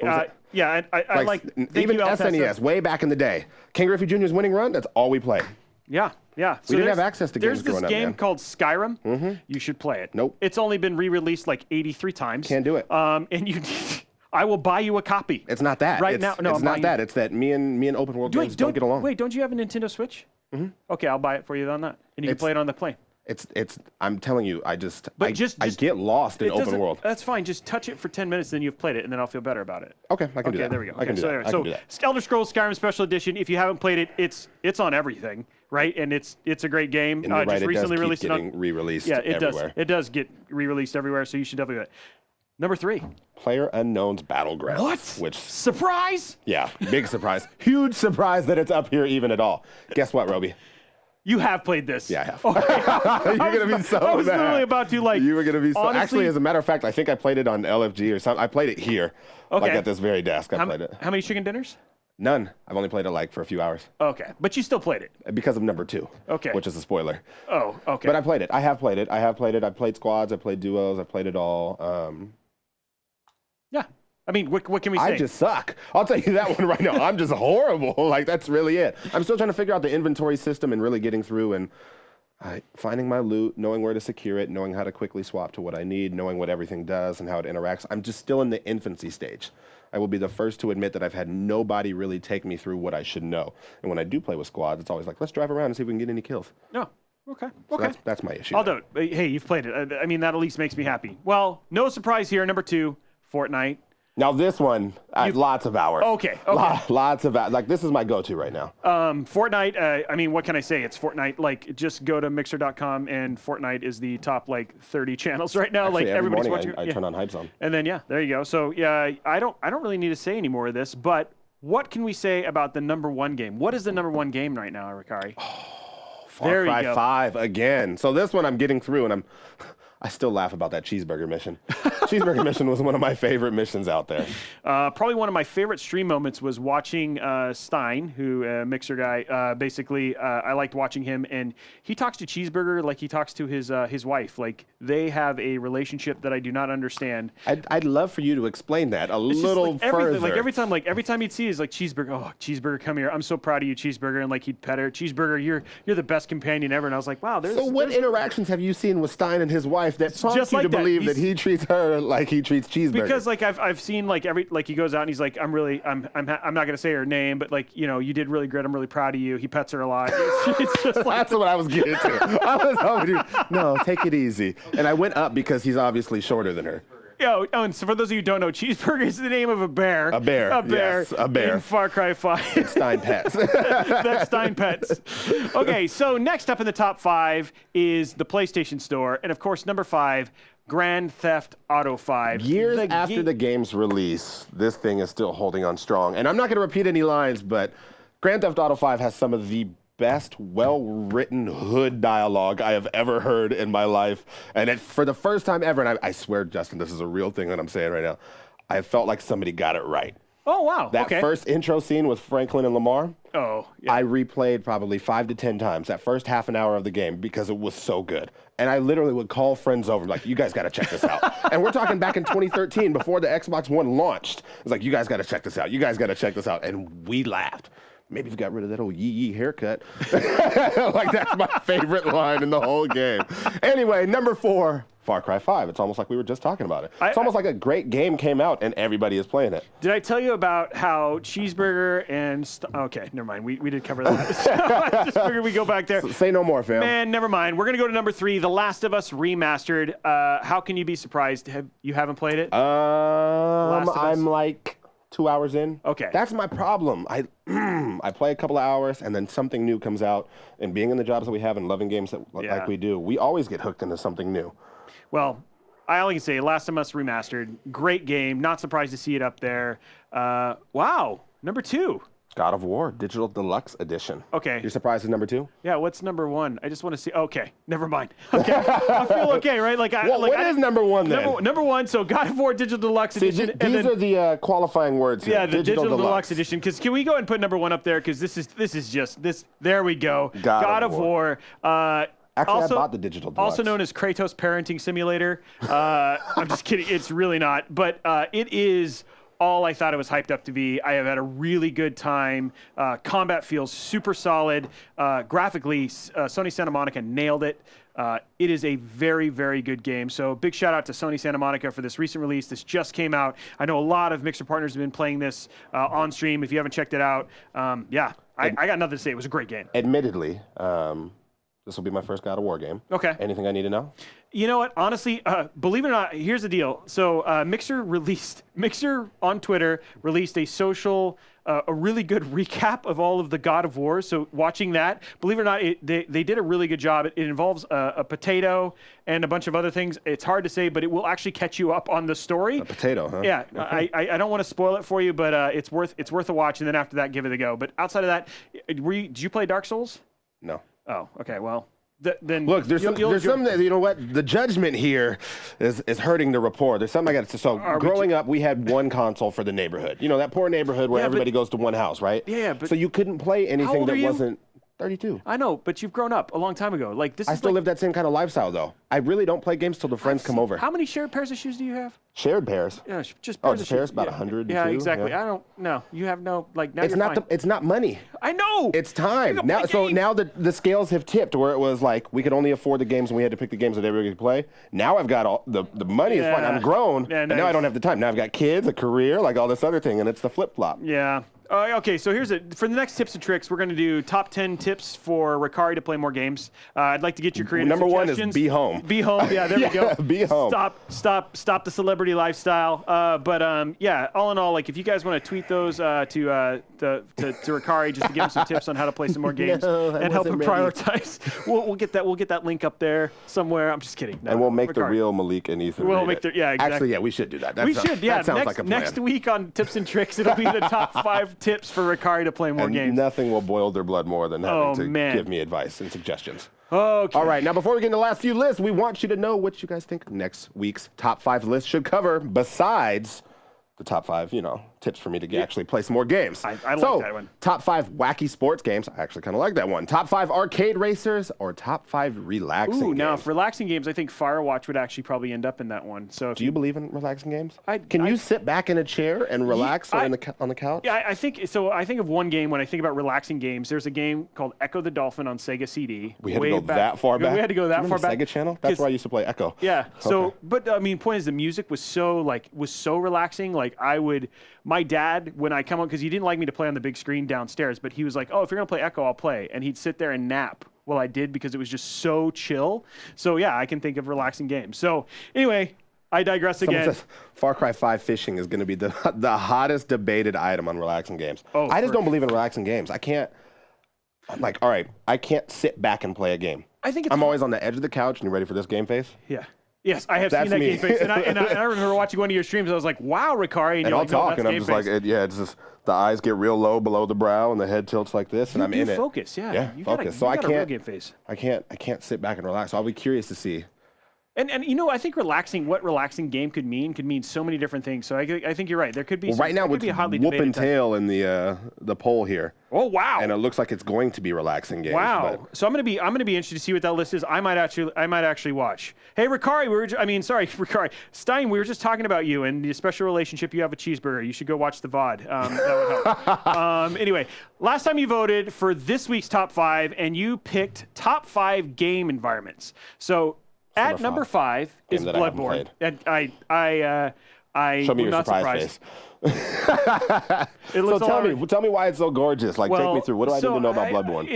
yeah, I like even SNES, way back in the day. King Griffey Jr.'s Winning Run, that's all we played. Yeah. So We didn't there's- have access to games There's this growing up, game man. called Skyrim. You should play it. Nope. It's only been re-released like 83 times. Can't do it. And I will buy you a copy. It's not that. Right It's- now. No, it's I'm not buying that. It's that me and open world games don't get along. Wait, don't you have a Nintendo Switch? Okay, I'll buy it for you on that, and you can play it on the plane. It's. I'm telling you, I Just get lost in it open doesn't- world. That's fine. Just touch it for 10 minutes, then you've played it, and then I'll feel better about it. Okay, I can do Okay, that. there we go. I can do so that. anyway, I so can do that. Elder Scrolls Skyrim Special Edition. If you haven't played it, it's on everything, right? And it's a great game. And you're right, just it recently does keep released getting re-released Yeah, it everywhere. does. It does get re-released everywhere, so you should definitely do it. Number 3. PlayerUnknown's Battlegrounds. What? Which, Surprise! yeah, big surprise. Huge surprise that it's up here even at all. Guess what, Robey? You have played this. Yeah, I have. You're going to be so I was mad. literally about to, like, You were going to be so... honestly- Actually, as a matter of fact, I think I played it on LFG or something. I played it here. Like Okay. at this very desk, I played it. How many chicken dinners? None. I've only played it like for a few hours. Okay, but you still played it. Because of number 2. Okay. Which is a spoiler. Oh, okay. But I played it. I have played it. I played squads. I played duos. I played it all. Yeah. I mean, what can we say? I just suck. I'll tell you that one right now. I'm just horrible. Like, that's really it. I'm still trying to figure out the inventory system and really getting through and finding my loot, knowing where to secure it, knowing how to quickly swap to what I need, knowing what everything does and how it interacts. I'm just still in the infancy stage. I will be the first to admit that I've had nobody really take me through what I should know. And when I do play with squads, it's always like, let's drive around and see if we can get any kills. No. Okay. So Okay. that's my issue. I'll do it. Hey, you've played it. I mean, that at least makes me happy. Well, no surprise here. Number 2, Fortnite. Now this one, lots of hours. Okay. Lots of hours. Like, this is my go-to right now. Fortnite, I mean, what can I say? It's Fortnite. Like, just go to Mixer.com, and Fortnite is the top, 30 channels right now. Actually, like, every everybody's morning watching. I turn on Hype Zone. And then, there you go. So, yeah, I don't really need to say any more of this, but what can we say about the number 1 game? What is the number 1 game right now, Rukari? Far Cry 5 again. So this one I'm getting through, and I still laugh about that cheeseburger mission. Cheeseburger mission was one of my favorite missions out there. Probably one of my favorite stream moments was watching Stein, who Mixer guy. Basically, I liked watching him, and he talks to Cheeseburger like he talks to his wife. Like, they have a relationship that I do not understand. I'd love for you to explain that a It's just little like everything. further. Like every time he'd see is like, Cheeseburger, oh, Cheeseburger, come here. I'm so proud of you, Cheeseburger. And like, he'd pet her. Cheeseburger, you're the best companion ever. And I was like, wow, So what interactions have you seen with Stein and his wife that prompt just you like to that. believe that he treats her like he treats Cheeseburger? Because like I've seen like he goes out and he's like, I'm not gonna say her name, but like, you did really good. I'm really proud of you. He pets her a lot. It's just like, that's what I was getting to. I was hoping no, take it easy. And I went up because he's obviously shorter than her. and so for those of you who don't know, Cheeseburger is the name of a bear. A bear. Yes, a bear. In Far Cry 5. Stein Pets. That's Stein Pets. Okay, so next up in the top 5 is the PlayStation Store, and of course number 5, Grand Theft Auto 5. Years after the game's release, this thing is still holding on strong. And I'm not going to repeat any lines, but Grand Theft Auto 5 has some of the best, well-written hood dialogue I have ever heard in my life. And for the first time ever, and I swear, Justin, this is a real thing that I'm saying right now, I felt like somebody got it right. Oh, wow. That first intro scene with Franklin and Lamar, I replayed probably 5 to 10 times that first half an hour of the game because it was so good. And I literally would call friends over, like, you guys got to check this out. And we're talking back in 2013 before the Xbox One launched. It's like, you guys got to check this out. You guys got to check this out. And we laughed. Maybe if you got rid of that old yee-yee haircut. Like, that's my favorite line in the whole game. Anyway, number 4, Far Cry 5. It's almost like we were just talking about it. It's almost like a great game came out and everybody is playing it. Did I tell you about how Cheeseburger and... okay, never mind. We did cover that. I just figured we go back there. Say no more, fam. Man, never mind. We're going to go to number 3, The Last of Us Remastered. How can you be surprised? You haven't played it? I'm like 2 hours in. Okay. That's my problem. I play a couple of hours and then something new comes out. And being in the jobs that we have and loving games like we do, we always get hooked into something new. Well, I only can say Last of Us Remastered. Great game. Not surprised to see it up there. Wow. Number 2. God of War Digital Deluxe Edition. Okay. You're surprised it's number 2? Yeah, what's number 1? I just want to see. Okay, never mind. Okay, I feel okay, right? Like, what is number 1 then? Number 1, so God of War Digital Deluxe Edition. These are the qualifying words here. Yeah, the Digital Deluxe Edition. Because can we go ahead and put number 1 up there? Because this is just this. There we go. God of War. Actually, I bought the Digital Deluxe. Also known as Kratos Parenting Simulator. I'm just kidding. It's really not. But it is all I thought it was hyped up to be. I have had a really good time. Combat feels super solid. Graphically, Sony Santa Monica nailed it. It is a very, very good game. So big shout out to Sony Santa Monica for this recent release. This just came out. I know a lot of Mixer partners have been playing this on stream. If you haven't checked it out, I got nothing to say. It was a great game. Admittedly, this will be my first God of War game. Okay. Anything I need to know? You know what? Honestly, believe it or not, here's the deal. So Mixer on Twitter released a really good recap of all of the God of War. So watching that, believe it or not, they did a really good job. It involves a potato and a bunch of other things. It's hard to say, but it will actually catch you up on the story. A potato, huh? Yeah. Okay. I don't want to spoil it for you, but it's worth a watch. And then after that, give it a go. But outside of that, did you play Dark Souls? No. Oh, okay. Well, then look, there's some you know what? The judgment here is hurting the rapport. There's something I got to say. So growing up, we had one console for the neighborhood. You know, that poor neighborhood where everybody goes to one house, right? Yeah, but so you couldn't play anything that wasn't 32. I know, but you've grown up a long time ago. Like this. I still live that same kind of lifestyle, though. I really don't play games till the friends come over. How many shared pairs of shoes do you have? Shared pairs. Yeah, just Oh, pairs just of pairs, shoes. about Yeah. 102. Yeah, exactly. Yeah. I don't. No, you have no like. Now It's you're not fine. it's not money. I know. It's time. don't Now play so games. now the scales have tipped where it was like we could only afford the games and we had to pick the games that everybody could play. Now I've got all the money is fine. Yeah. I'm grown. Yeah, and now I nice. don't have the time. Now I've got kids, a career, like all this other thing, and it's the flip-flop. Yeah. Okay, so here's it. For the next tips and tricks, we're going to do top 10 tips for Rukari to play more games. I'd like to get your creative Number one is suggestions. be home. Be home. Yeah, there we Yeah, go. be home. Stop the celebrity lifestyle. Yeah, all in all, like if you guys want to tweet those to Rukari just to give him some tips on how to play some more games No, I and help him wasn't ready. prioritize, we'll get that link up there somewhere. I'm just kidding. No, And we'll make the Rukari. real Malik and Ethan. We'll read make it. the- yeah, exactly. Actually, yeah, we should do that. We should, yeah. That sounds next, like a plan. next week on Tips and Tricks, it'll be the top 5 tips for Rukari to play more And games. nothing will boil their blood more than having Oh, to man. give me advice and suggestions. Okay. All right, now before we get into the last few lists, we want you to know what you guys think next week's top 5 list should cover, besides the top 5, tips for me to actually play some more games. I like so, that one. top 5 wacky sports games. I actually kind of like that one. Top 5 arcade racers or top 5 relaxing Ooh, games. now for relaxing games, I think Firewatch would actually probably end up in that one. So if Do you believe in relaxing games? Can I- you sit back in a chair and relax or on the couch? Yeah, I think so. I think of one game when I think about relaxing games. There's a game called Echo the Dolphin on Sega CD. We had to way go back. that far back? We had to go Do you that far remember back. Sega Channel? That's 'Cause- where I used to play Echo. Yeah. So, Okay. but I mean, point is the music was so relaxing. Like my dad, when I come on, because he didn't like me to play on the big screen downstairs, but he was like, "Oh, if you're gonna play Echo, I'll play," and he'd sit there and nap while I did because it was just so chill. So yeah, I can think of relaxing games. So anyway, I digress Someone again. says Far Cry 5 fishing is going to be the hottest debated item on relaxing games. Oh, I just for- don't believe in relaxing games. I can't. I'm like, all right, I can't sit back and play a game. I think it's I'm always on the edge of the couch, and you ready for this game face? Yeah. Yes, I have That's seen that me. game face, and I remember watching one of your streams. I was like, "Wow, Rukari!" And you're I'll like, "No, talk, that's and I'm game just face." like, it's just the eyes get real low below the brow, and the head tilts like this, and I'm in it. Focus, yeah. Yeah, You focus. Got So I a real can't. game face. I can't sit back and relax. So I'll be curious to see. And I think what relaxing game could mean so many different things. So I think you're right. There could be Right now, there could it's be a hotly whoop and debated type. tail in the poll here, Oh wow! and it looks like it's going to be relaxing games. Wow. but- So I'm gonna be interested to see what that list is. I might actually watch. Hey Rukari, Rukari Stein. We were just talking about you and the special relationship you have with Cheeseburger. You should go watch the VOD. That would help. Anyway, last time you voted for this week's top 5, and you picked top 5 game environments. So at number 5 is Game that I haven't Bloodborne. played. And I Show me am your not surprise surprised. face. It So looks a lot tell me why it's so gorgeous. Like, take me through. What do I need to know about Bloodborne?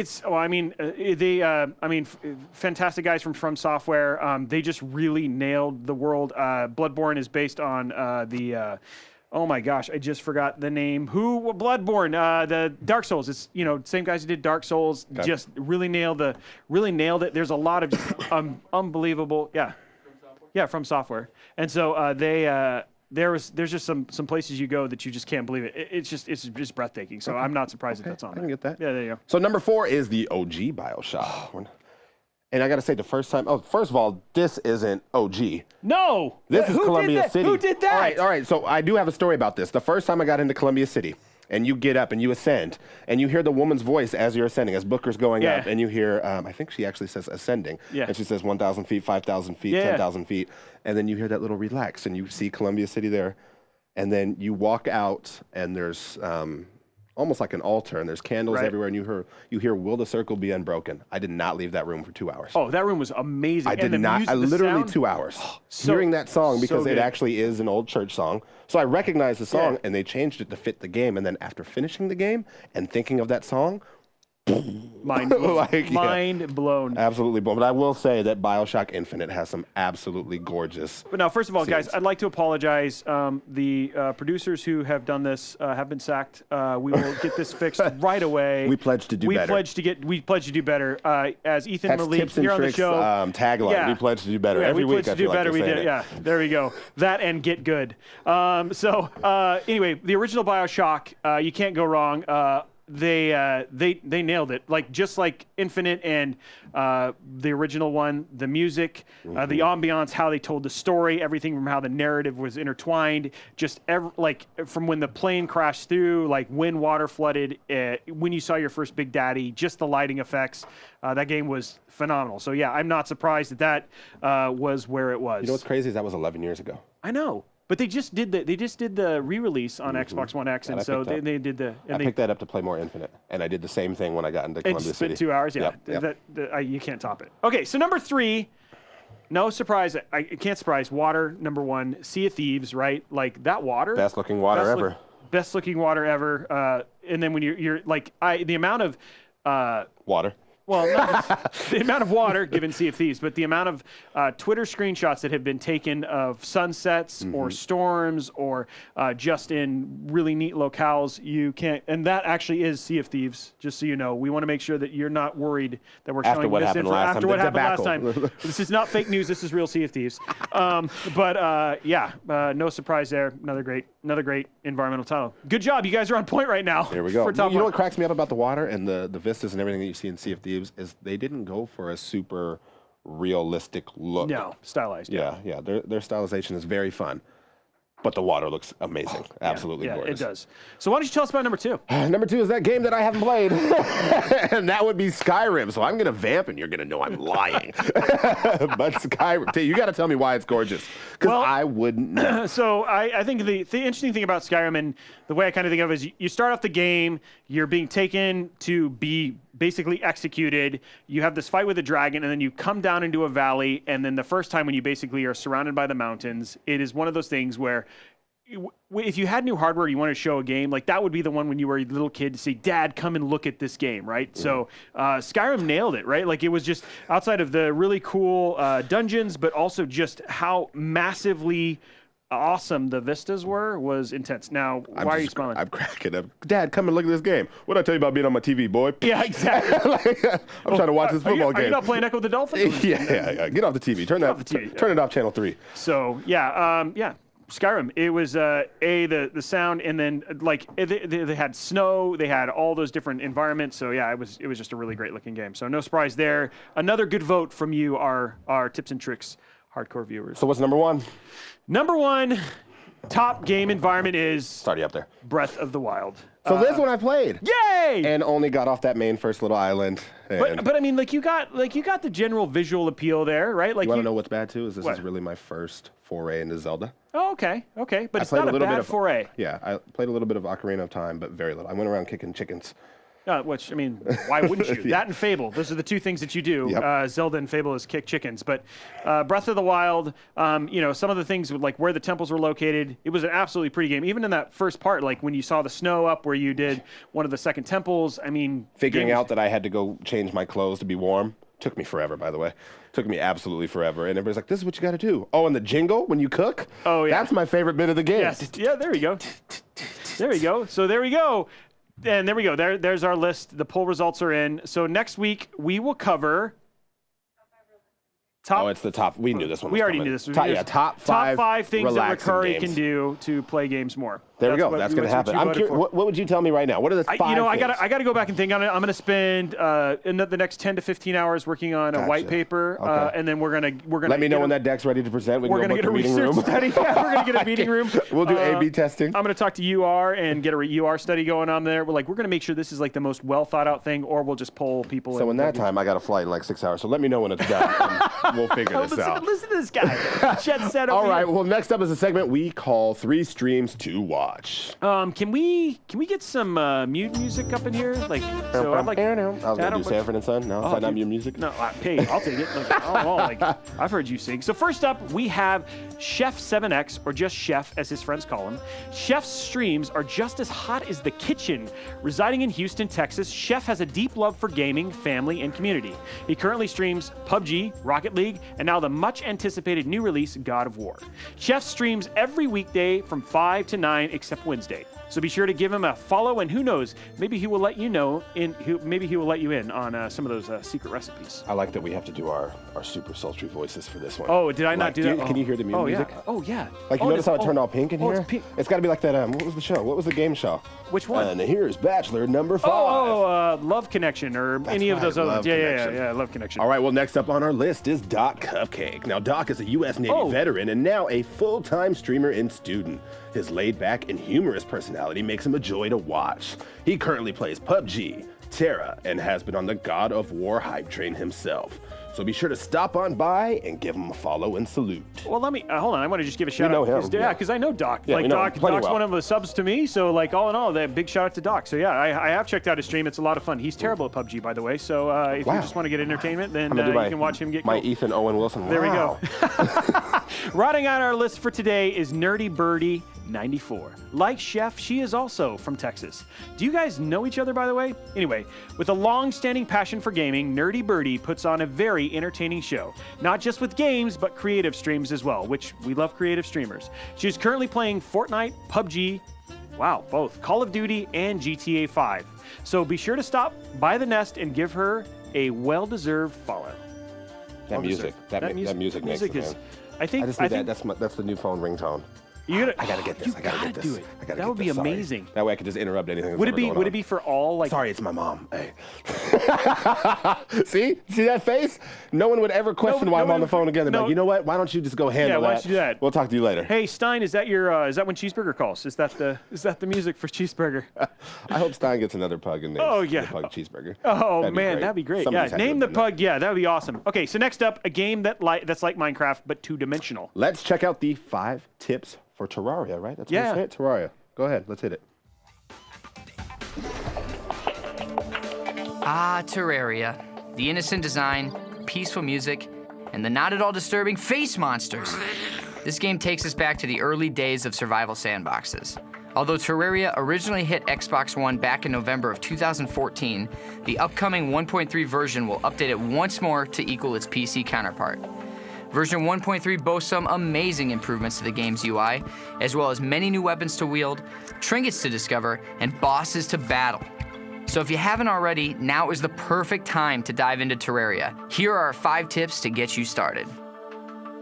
Fantastic guys from From Software. They just really nailed the world. Bloodborne is based on oh my gosh, I just forgot the name. Bloodborne? The Dark Souls. It's same guys who did Dark Souls. Okay. Just really nailed it. There's a lot of just, unbelievable. Yeah. Yeah, From Software. And so there's just some places you go that you just can't believe it. It's just breathtaking. So I'm not surprised that that's on I there. can get that. Yeah, there you go. So number 4 is the OG BioShock. And I got to say, the first time. Oh, first of all, this isn't OG. No. This is Who Columbia did that? City. Who did that? All right. So I do have a story about this. The first time I got into Columbia City, and you get up and you ascend, and you hear the woman's voice as you're ascending, as Booker's going Yeah. up, and you hear, I think she actually says ascending. Yeah. And she says 1,000 feet, 5,000 feet, Yeah. 10,000 feet. And then you hear that little relax, and you see Columbia City there. And then you walk out, and there's almost like an altar, and there's candles Right. everywhere, and you hear, "Will the circle be unbroken?" I did not leave that room for 2 hours. Oh, that room was amazing. I And did the not. music, I the literally sound, 2 hours so- hearing that song because so it good. actually is an old church song. So I recognized the song, Yeah. and they changed it to fit the game. And then after finishing the game and thinking of that song, Mind blown. Like, yeah. Mind blown. absolutely blown. But I will say that BioShock Infinite has some absolutely gorgeous. But now, first of all, guys, scenes. I'd like to apologize. The producers who have done this have been sacked. We will get this fixed right away. We pledge to do better. We pledge to do better. As Ethan That's Malik tips and here on the tricks show. tagline. Yeah. We pledge to do better. Yeah, Every we week pledge I to do feel like better. we're We saying did. it. Yeah, there we go. That and get good. Anyway, the original BioShock, you can't go wrong. they nailed it. Like just like Infinite and the original one, the music, the ambiance, how they told the story, everything from how the narrative was intertwined, just like from when the plane crashed through, like when water flooded, when you saw your first Big Daddy, just the lighting effects. That game was phenomenal. So yeah, I'm not surprised that was where it was. You know what's crazy is that was 11 years ago. I know. But they just did the re-release on Xbox One X, and so they did the. And I picked that up to play more Infinite, and I did the same thing when I got into Columbia It's been City. 2 hours, yeah. Yep. You can't top it. Okay, so number 3, no surprise. I can't surprise. Water, number 1. Sea of Thieves, right? Like that water. Best looking water ever. Best looking water ever. And then when you're like the amount of Water. Well, not just the amount of water given Sea of Thieves, but the amount of Twitter screenshots that have been taken of sunsets or storms or just in really neat locales. You can't, and that actually is Sea of Thieves. Just so you know, we want to make sure that you're not worried that we're showing this after what happened last time. This is not fake news. This is real Sea of Thieves. No surprise there. Another great environmental title. Good job, you guys are on point right now. There we go. For top You know one. what cracks me up about the water and the vistas and everything that you see in Sea of Thieves is they didn't go for a super realistic look. No, stylized. Yeah. Their stylization is very fun, but the water looks amazing. Absolutely gorgeous. It does. So why don't you tell us about number 2? Number 2 is that game that I haven't played, and that would be Skyrim. So I'm gonna vamp, and you're gonna know I'm lying. But Skyrim, you got to tell me why it's gorgeous, because I wouldn't know. So I think the interesting thing about Skyrim, and the way I kind of think of it, is you start off the game, you're being taken to be basically executed. You have this fight with a dragon, and then you come down into a valley, and then the first time when you basically are surrounded by the mountains, it is one of those things where if you had new hardware, you want to show a game, like that would be the one when you were a little kid to say, Dad, come and look at this game, right? Yeah. So Skyrim nailed it, right? Like it was just outside of the really cool dungeons, but also just how massively awesome the vistas was intense. Now, why are you smiling? I'm cracking up. Dad, come and look at this game. What did I tell you about being on my TV, boy? Yeah, exactly. I'm trying to watch this football game. Are you not playing Echo the Dolphin? Yeah. Get off the TV. Turn it off channel 3. So, Skyrim. It was the sound, and then like they had snow, they had all those different environments. So yeah, it was just a really great looking game. So no surprise there. Another good vote from you, our tips and tricks hardcore viewers. So what's number 1? Number 1 top game environment is It's already up there. Breath of the Wild. So this one I played. Yay! And only got off that main first little island. But I mean, you got the general visual appeal there, right? Like you want to know what's bad too? Is this What? is really my first foray into Zelda. Oh, okay, but it's played not a little bad bit of foray. Yeah, I played a little bit of Ocarina of Time, but very little. I went around kicking chickens. Which, I mean, why wouldn't you? That and Fable. Those are the two things that you do. Yep. Zelda and Fable is kick chickens. But Breath of the Wild, some of the things like where the temples were located, it was an absolutely pretty game. Even in that first part, like when you saw the snow up where you did one of the second temples, I mean... Figuring out that I had to go change my clothes to be warm took me forever, by the way. Took me absolutely forever. And everybody's like, this is what you got to do. Oh, and the jingle when you cook? Oh, yeah. That's my favorite bit of the game. Yes. Yeah, there we go. There we go. So there we go. And there we go. There's our list. The poll results are in. So next week we will cover top. Oh, it's the top. We knew this one. We already knew this. Top five things that Rukari games. can do to play games more. There we go. That's going to happen. I'm curious, what would you tell me right now? What are the 5 things? I got to go back and think on it. I'm going to spend the next 10 to 15 hours working on a white paper, and then we're going to let me know when that deck's ready to present. We're going to get a research study. Yeah, we're going to get a meeting room. We'll do A/B testing. I'm going to talk to UR and get a UR study going on there. We're going to make sure this is like the most well thought out thing, or we'll just poll people. So in that time, I got a flight in like 6 hours. So let me know when it's done, and we'll figure this out. Listen to this guy. Chet said. All right. Well, next up is a segment we call 3 Streams to Watch. Can we get some mute music up in here? Like, so I'd like. I was gonna do Sanford and Son. No, is that not mute music? No, hey, I'll take it. I've heard you sing. So first up, we have Chef 7X, or just Chef, as his friends call him. Chef's streams are just as hot as the kitchen. Residing in Houston, Texas, Chef has a deep love for gaming, family, and community. He currently streams PUBG, Rocket League, and now the much-anticipated new release, God of War. Chef streams every weekday from 5 to 9, except Wednesday. So be sure to give him a follow, and who knows, maybe he will let you know maybe he will let you in on some of those secret recipes. I like that we have to do our super sultry voices for this one. Oh, did I not do that? Can you hear the music? Oh, yeah. Like, you notice how it turned all pink in here? It's pink. It's got to be like that, what was the show? What was the game show? Which one? And here's Bachelor number 5. Love Connection or any of those others. Yeah, Love Connection. All right, well, next up on our list is Doc Cupcake. Now, Doc is a U.S. Navy veteran and now a full-time streamer and student. His laid-back and humorous personality makes him a joy to watch. He currently plays PUBG, Terra, and has been on the God of War hype train himself. So be sure to stop on by and give him a follow and salute. Well, let me hold on. I want to just give a shout know out. him, Because I know Doc. Yeah, we know him Doc's plenty well. one of the subs to me. So, like, all in all, that big shout out to Doc. So, yeah, I have checked out his stream. It's a lot of fun. He's terrible at PUBG, by the way. So, if you just want to get entertainment, then you can watch him get my killed. Ethan Owen Wilson. There we go. Rounding out our list for today is Nerdy Birdie 94. Like Chef, she is also from Texas. Do you guys know each other, by the way? Anyway, with a long-standing passion for gaming, Nerdy Birdie puts on a very entertaining show. Not just with games, but creative streams as well, which we love creative streamers. She is currently playing Fortnite, PUBG, both Call of Duty and GTA 5. So be sure to stop by the nest and give her a well-deserved follow. That music makes it, man. I think that's the new phone ringtone. I gotta get this. I gotta get this. Do it. That would be amazing. That way I could just interrupt anything. Would it be for all like? Sorry, it's my mom. Hey. See that face? No one would ever question why I'm on the phone again. They're like, you know what? Why don't you just go handle that? Why don't you do that? We'll talk to you later. Hey Stein, is that when Cheeseburger calls? Is that the music for Cheeseburger? I hope Stein gets another pug and names the pug Cheeseburger. Oh man, that'd be great. Name the pug. Yeah, that would be awesome. Okay, so next up, a game that's like Minecraft but two-dimensional. Let's check out the 5 tips for Terraria, right? That's what you say it? Terraria. Go ahead, let's hit it. Terraria. The innocent design, peaceful music, and the not at all disturbing face monsters. This game takes us back to the early days of survival sandboxes. Although Terraria originally hit Xbox One back in November of 2014, the upcoming 1.3 version will update it once more to equal its PC counterpart. Version 1.3 boasts some amazing improvements to the game's UI, as well as many new weapons to wield, trinkets to discover, and bosses to battle. So if you haven't already, now is the perfect time to dive into Terraria. Here are our 5 tips to get you started.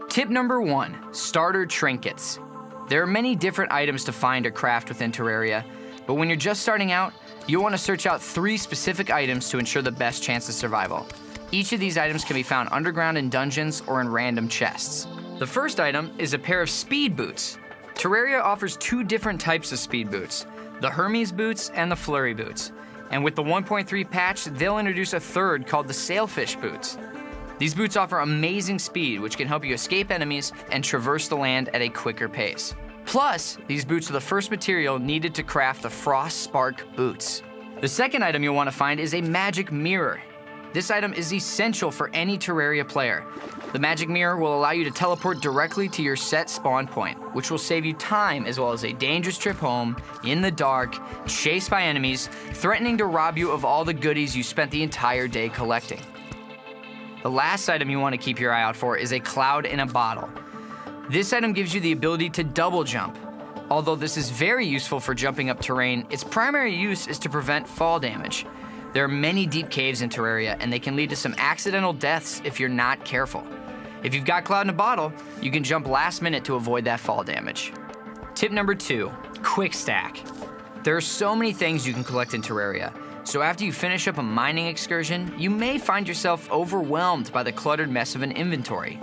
Tip number 1, starter trinkets. There are many different items to find or craft within Terraria, but when you're just starting out, you'll want to search out 3 specific items to ensure the best chance of survival. Each of these items can be found underground in dungeons or in random chests. The first item is a pair of speed boots. Terraria offers 2 different types of speed boots, the Hermes boots and the Flurry boots. And with the 1.3 patch, they'll introduce a third called the Sailfish boots. These boots offer amazing speed, which can help you escape enemies and traverse the land at a quicker pace. Plus, these boots are the first material needed to craft the Frost Spark boots. The second item you'll want to find is a magic mirror. This item is essential for any Terraria player. The magic mirror will allow you to teleport directly to your set spawn point, which will save you time as well as a dangerous trip home, in the dark, chased by enemies, threatening to rob you of all the goodies you spent the entire day collecting. The last item you want to keep your eye out for is a cloud in a bottle. This item gives you the ability to double jump. Although this is very useful for jumping up terrain, its primary use is to prevent fall damage. There are many deep caves in Terraria, and they can lead to some accidental deaths if you're not careful. If you've got Cloud in a bottle, you can jump last minute to avoid that fall damage. Tip number 2, quick stack. There are so many things you can collect in Terraria, so after you finish up a mining excursion, you may find yourself overwhelmed by the cluttered mess of an inventory.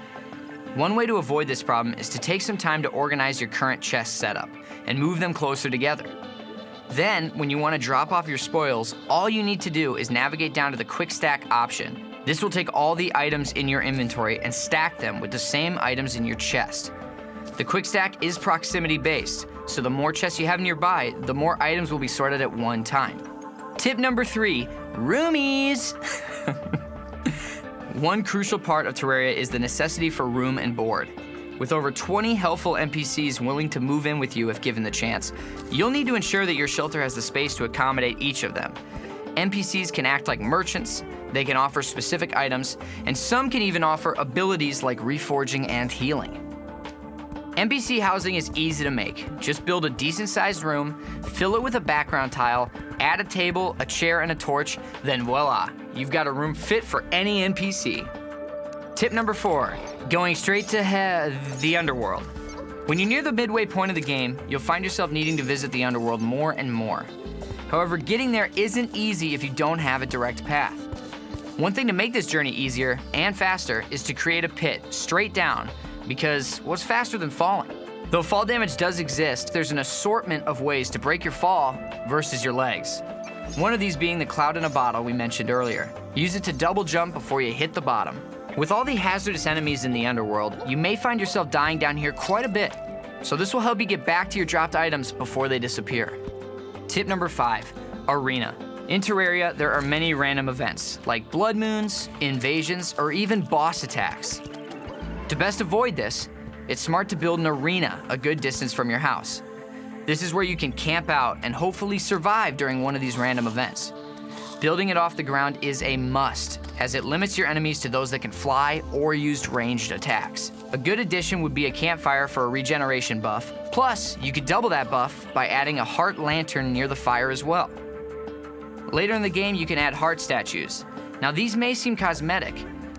One way to avoid this problem is to take some time to organize your current chest setup and move them closer together. Then, when you want to drop off your spoils, all you need to do is navigate down to the quick stack option. This will take all the items in your inventory and stack them with the same items in your chest. The quick stack is proximity based, so the more chests you have nearby, the more items will be sorted at one time. Tip number 3, roomies! One crucial part of Terraria is the necessity for room and board. With over 20 helpful NPCs willing to move in with you if given the chance, you'll need to ensure that your shelter has the space to accommodate each of them. NPCs can act like merchants, they can offer specific items, and some can even offer abilities like reforging and healing. NPC housing is easy to make. Just build a decent-sized room, fill it with a background tile, add a table, a chair, and a torch, then voila, you've got a room fit for any NPC. Tip number 4, going straight to the underworld. When you're near the midway point of the game, you'll find yourself needing to visit the underworld more and more. However, getting there isn't easy if you don't have a direct path. One thing to make this journey easier and faster is to create a pit straight down, because what's faster than falling? Though fall damage does exist, there's an assortment of ways to break your fall versus your legs. One of these being the cloud in a bottle we mentioned earlier. Use it to double jump before you hit the bottom. With all the hazardous enemies in the underworld, you may find yourself dying down here quite a bit, so this will help you get back to your dropped items before they disappear. Tip number 5, Arena. In Terraria, there are many random events, like blood moons, invasions, or even boss attacks. To best avoid this, it's smart to build an arena a good distance from your house. This is where you can camp out and hopefully survive during one of these random events. Building it off the ground is a must, as it limits your enemies to those that can fly or use ranged attacks. A good addition would be a campfire for a regeneration buff, plus you could double that buff by adding a heart lantern near the fire as well. Later in the game, you can add heart statues. Now these may seem cosmetic,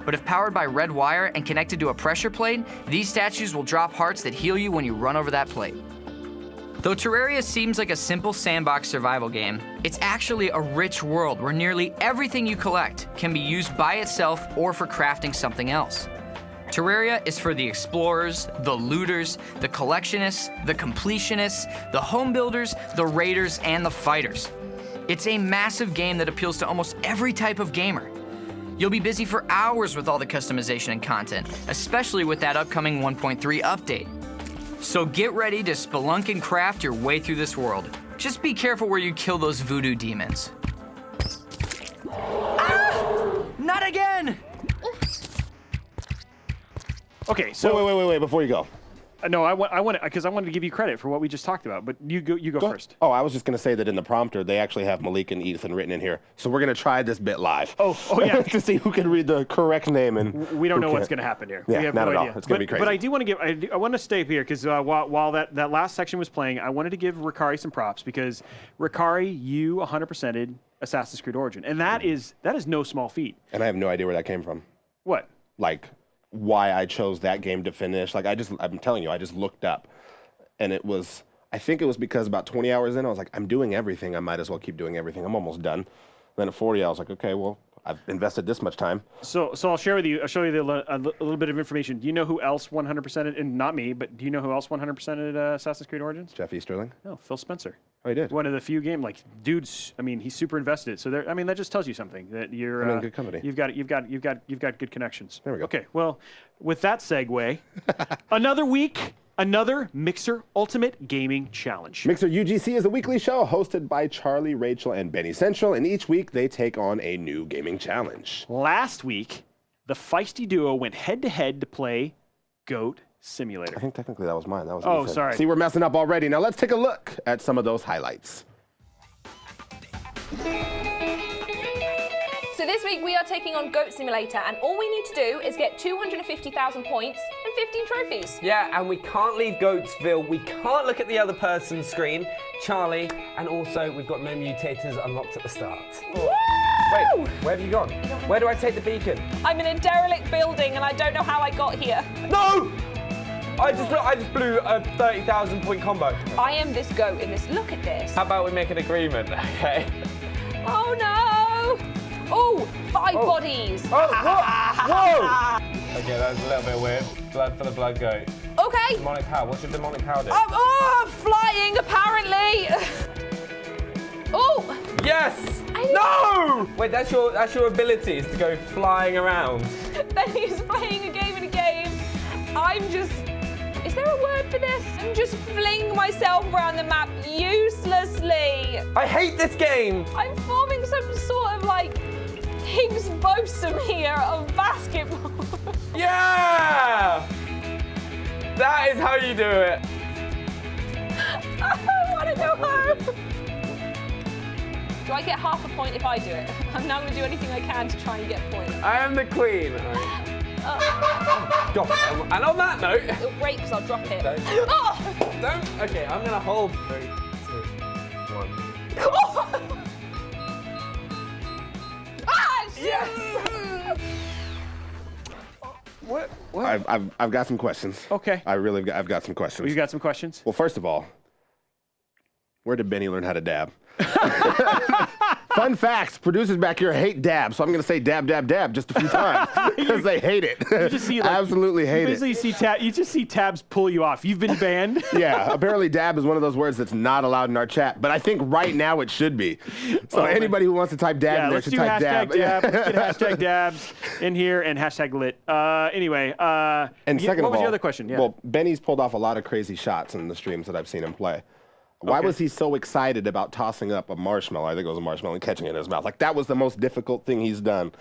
but if powered by red wire and connected to a pressure plate, these statues will drop hearts that heal you when you run over that plate. Though Terraria seems like a simple sandbox survival game, it's actually a rich world where nearly everything you collect can be used by itself or for crafting something else. Terraria is for the explorers, the looters, the collectionists, the completionists, the home builders, the raiders, and the fighters. It's a massive game that appeals to almost every type of gamer. You'll be busy for hours with all the customization and content, especially with that upcoming 1.3 update. So get ready to spelunk and craft your way through this world. Just be careful where you kill those voodoo demons. Ah! Not again! Okay, so Wait, before you go. no, I want because I wanted to give you credit for what we just talked about, but you go first. Oh, I was just going to say that in the prompter, they actually have Malik and Ethan written in here. So we're going to try this bit live. Oh yeah. To see who can read the correct name. And We don't know who what's can't. going to happen here. Yeah, we have not no at all. idea. It's going to be crazy. But I do want to give. I want to stay here because while that last section was playing, I wanted to give Rukari some props because Rukari, you 100%ed Assassin's Creed Origin, and that is no small feat. And I have no idea where that came from. What? Like, why I chose that game to finish. Like, I'm telling you, I just looked up. And I think it was because about 20 hours in, I was like, I'm doing everything. I might as well keep doing everything. I'm almost done. Then at 40, I was like, okay, well, I've invested this much time. So I'll share with you. I'll show you a little bit of information. Do you know who else 100%ed? And not me, but do you know who else 100%ed Assassin's Creed Origins? Jeff Easterling? No, Phil Spencer. Oh, he did? One of the few dudes. I mean, he's super invested. So that just tells you something that you're. I'm in good company. You've got good connections. There we go. Okay, well, with that segue, another week. Another Mixer Ultimate Gaming Challenge. Mixer UGC is a weekly show hosted by Charlie, Rachel, and Benny Central, and each week they take on a new gaming challenge. Last week, the feisty duo went head-to-head to play Goat Simulator. I think technically that was mine. That was Oh, Ethan. sorry. See, we're messing up already. Now let's take a look at some of those highlights. So this week we are taking on Goat Simulator, and all we need to do is get 250,000 points and 15 trophies. Yeah, and we can't leave Goatsville. We can't look at the other person's screen, Charlie, and also we've got no mutators unlocked at the start. Woo! Wait, where have you gone? Where do I take the beacon? I'm in a derelict building and I don't know how I got here. No! I just blew a 30,000 point combo. I am this goat in this. Look at this. How about we make an agreement, okay? Oh no! Oh, 5 bodies. Oh, what? Whoa! Okay, that was a little bit weird. Blood for the blood goat. Okay. Demonic power. What's your demonic power do? I'm flying apparently. Oh! Yes! No! Wait, that's your ability is to go flying around. Benny's playing a game in a game. I'm just. Is there a word for this? I'm just flinging myself around the map uselessly. I hate this game. I'm forming some sort of like Higgs boson here of basketball. Yeah! That is how you do it. I want to go home. Do I get half a point if I do it? I'm now going to do anything I can to try and get points. I am the queen. God. And on that note, It'll break because I'll drop it. Don't. Oh! don't. Okay, I'm gonna hold. 3, 2, 1. Ah, shit! Yes. What? I've got some questions. Okay. I've got some questions. You got some questions? Well, first of all, where did Benny learn how to dab? Fun facts, producers back here hate dab, so I'm going to say dab, dab, dab just a few times because they hate it. You just see, like, absolutely hate it. You just see tabs pull you off. You've been banned. Yeah, apparently dab is one of those words that's not allowed in our chat, but I think right now it should be. So anybody who wants to type dab in there let's should do type hashtag dab. dab. Let's get hashtag dabs in here and hashtag lit. Anyway, And second what of was all, your other question? Yeah. Well, Benny's pulled off a lot of crazy shots in the streams that I've seen him play. Why was he so excited about tossing up a marshmallow? I think it was a marshmallow and catching it in his mouth. Like that was the most difficult thing he's done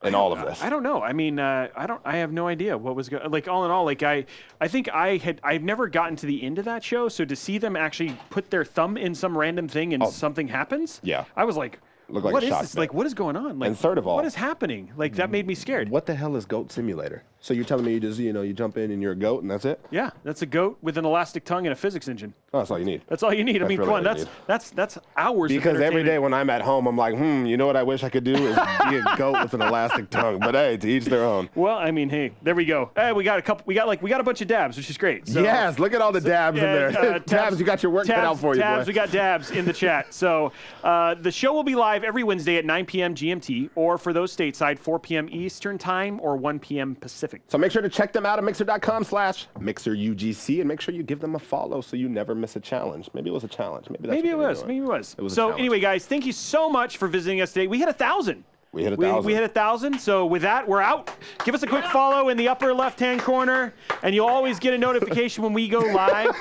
in all of this. I don't know. I mean, I have no idea what was going. Like all in all, like I think I've never gotten to the end of that show. So to see them actually put their thumb in some random thing and something happens, yeah, I was like, looked like what a is shock this? bit. Like, what is going on? Like, and third of all, what is happening? Like that made me scared. What the hell is Goat Simulator? So you're telling me you just you jump in and you're a goat and that's it? Yeah, that's a goat with an elastic tongue and a physics engine. Oh, that's all you need. That's all you need. I mean, really come on, all you that's hours. Because of every day entertainment. when I'm at home, I'm like, you know what I wish I could do is be a goat with an elastic tongue. But hey, to each their own. Well, I mean, hey, there we go. Hey, we got a bunch of dabs, which is great. So, yes, look at all the dabs in there. Tabs, you got your work cut out for you, boy. We got dabs in the chat. So the show will be live every Wednesday at 9 p.m. GMT, or for those stateside, 4 p.m. Eastern Time or 1 p.m. Pacific. So make sure to check them out at mixer.com/mixerugc and make sure you give them a follow so you never miss a challenge. Maybe it was a challenge. Maybe it was. Maybe it was. It was a So challenge. anyway, guys, thank you so much for visiting us today. We hit 1,000. We hit 1,000. We hit 1,000. So with that, we're out. Give us a quick follow in the upper left-hand corner, and you'll always get a notification when we go live.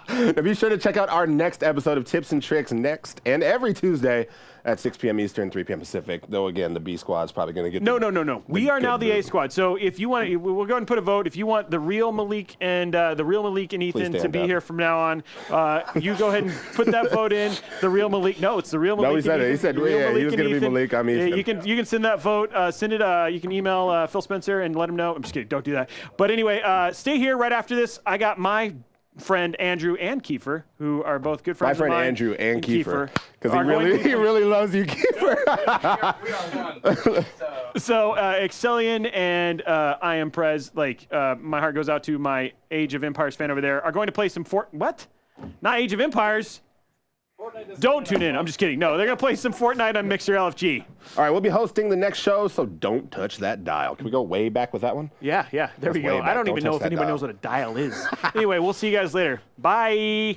Now be sure to check out our next episode of Tips and Tricks next and every Tuesday at 6 p.m. Eastern, 3 p.m. Pacific. Though again, the B Squad's probably going to get No. We are now the A Squad. So if you want, we'll go ahead and put a vote. If you want the real Malik and Ethan to be here from now on, you go ahead and put that vote in. The real Malik. No, it's the real Malik. No, he said it. He said, yeah, he was going to be Malik. I'm Ethan. You can send that vote. Send it. You can email Phil Spencer and let him know. I'm just kidding. Don't do that. But anyway, stay here right after this. I got my friend Andrew and Kiefer, who are both good friends My friend of mine. Andrew and Kiefer. Because are he really loves you, Kiefer. We are one. So Excellion and I Am Prez, my heart goes out to my Age of Empires fan over there, are going to play some What? Not Age of Empires. Don't tune in. I'm just kidding. No, they're going to play some Fortnite on Mixer LFG. All right, we'll be hosting the next show, so don't touch that dial. Can we go way back with that one? Yeah. There we go. way back. I don't even Don't know touch if that anybody dial. knows what a dial is. Anyway, we'll see you guys later. Bye.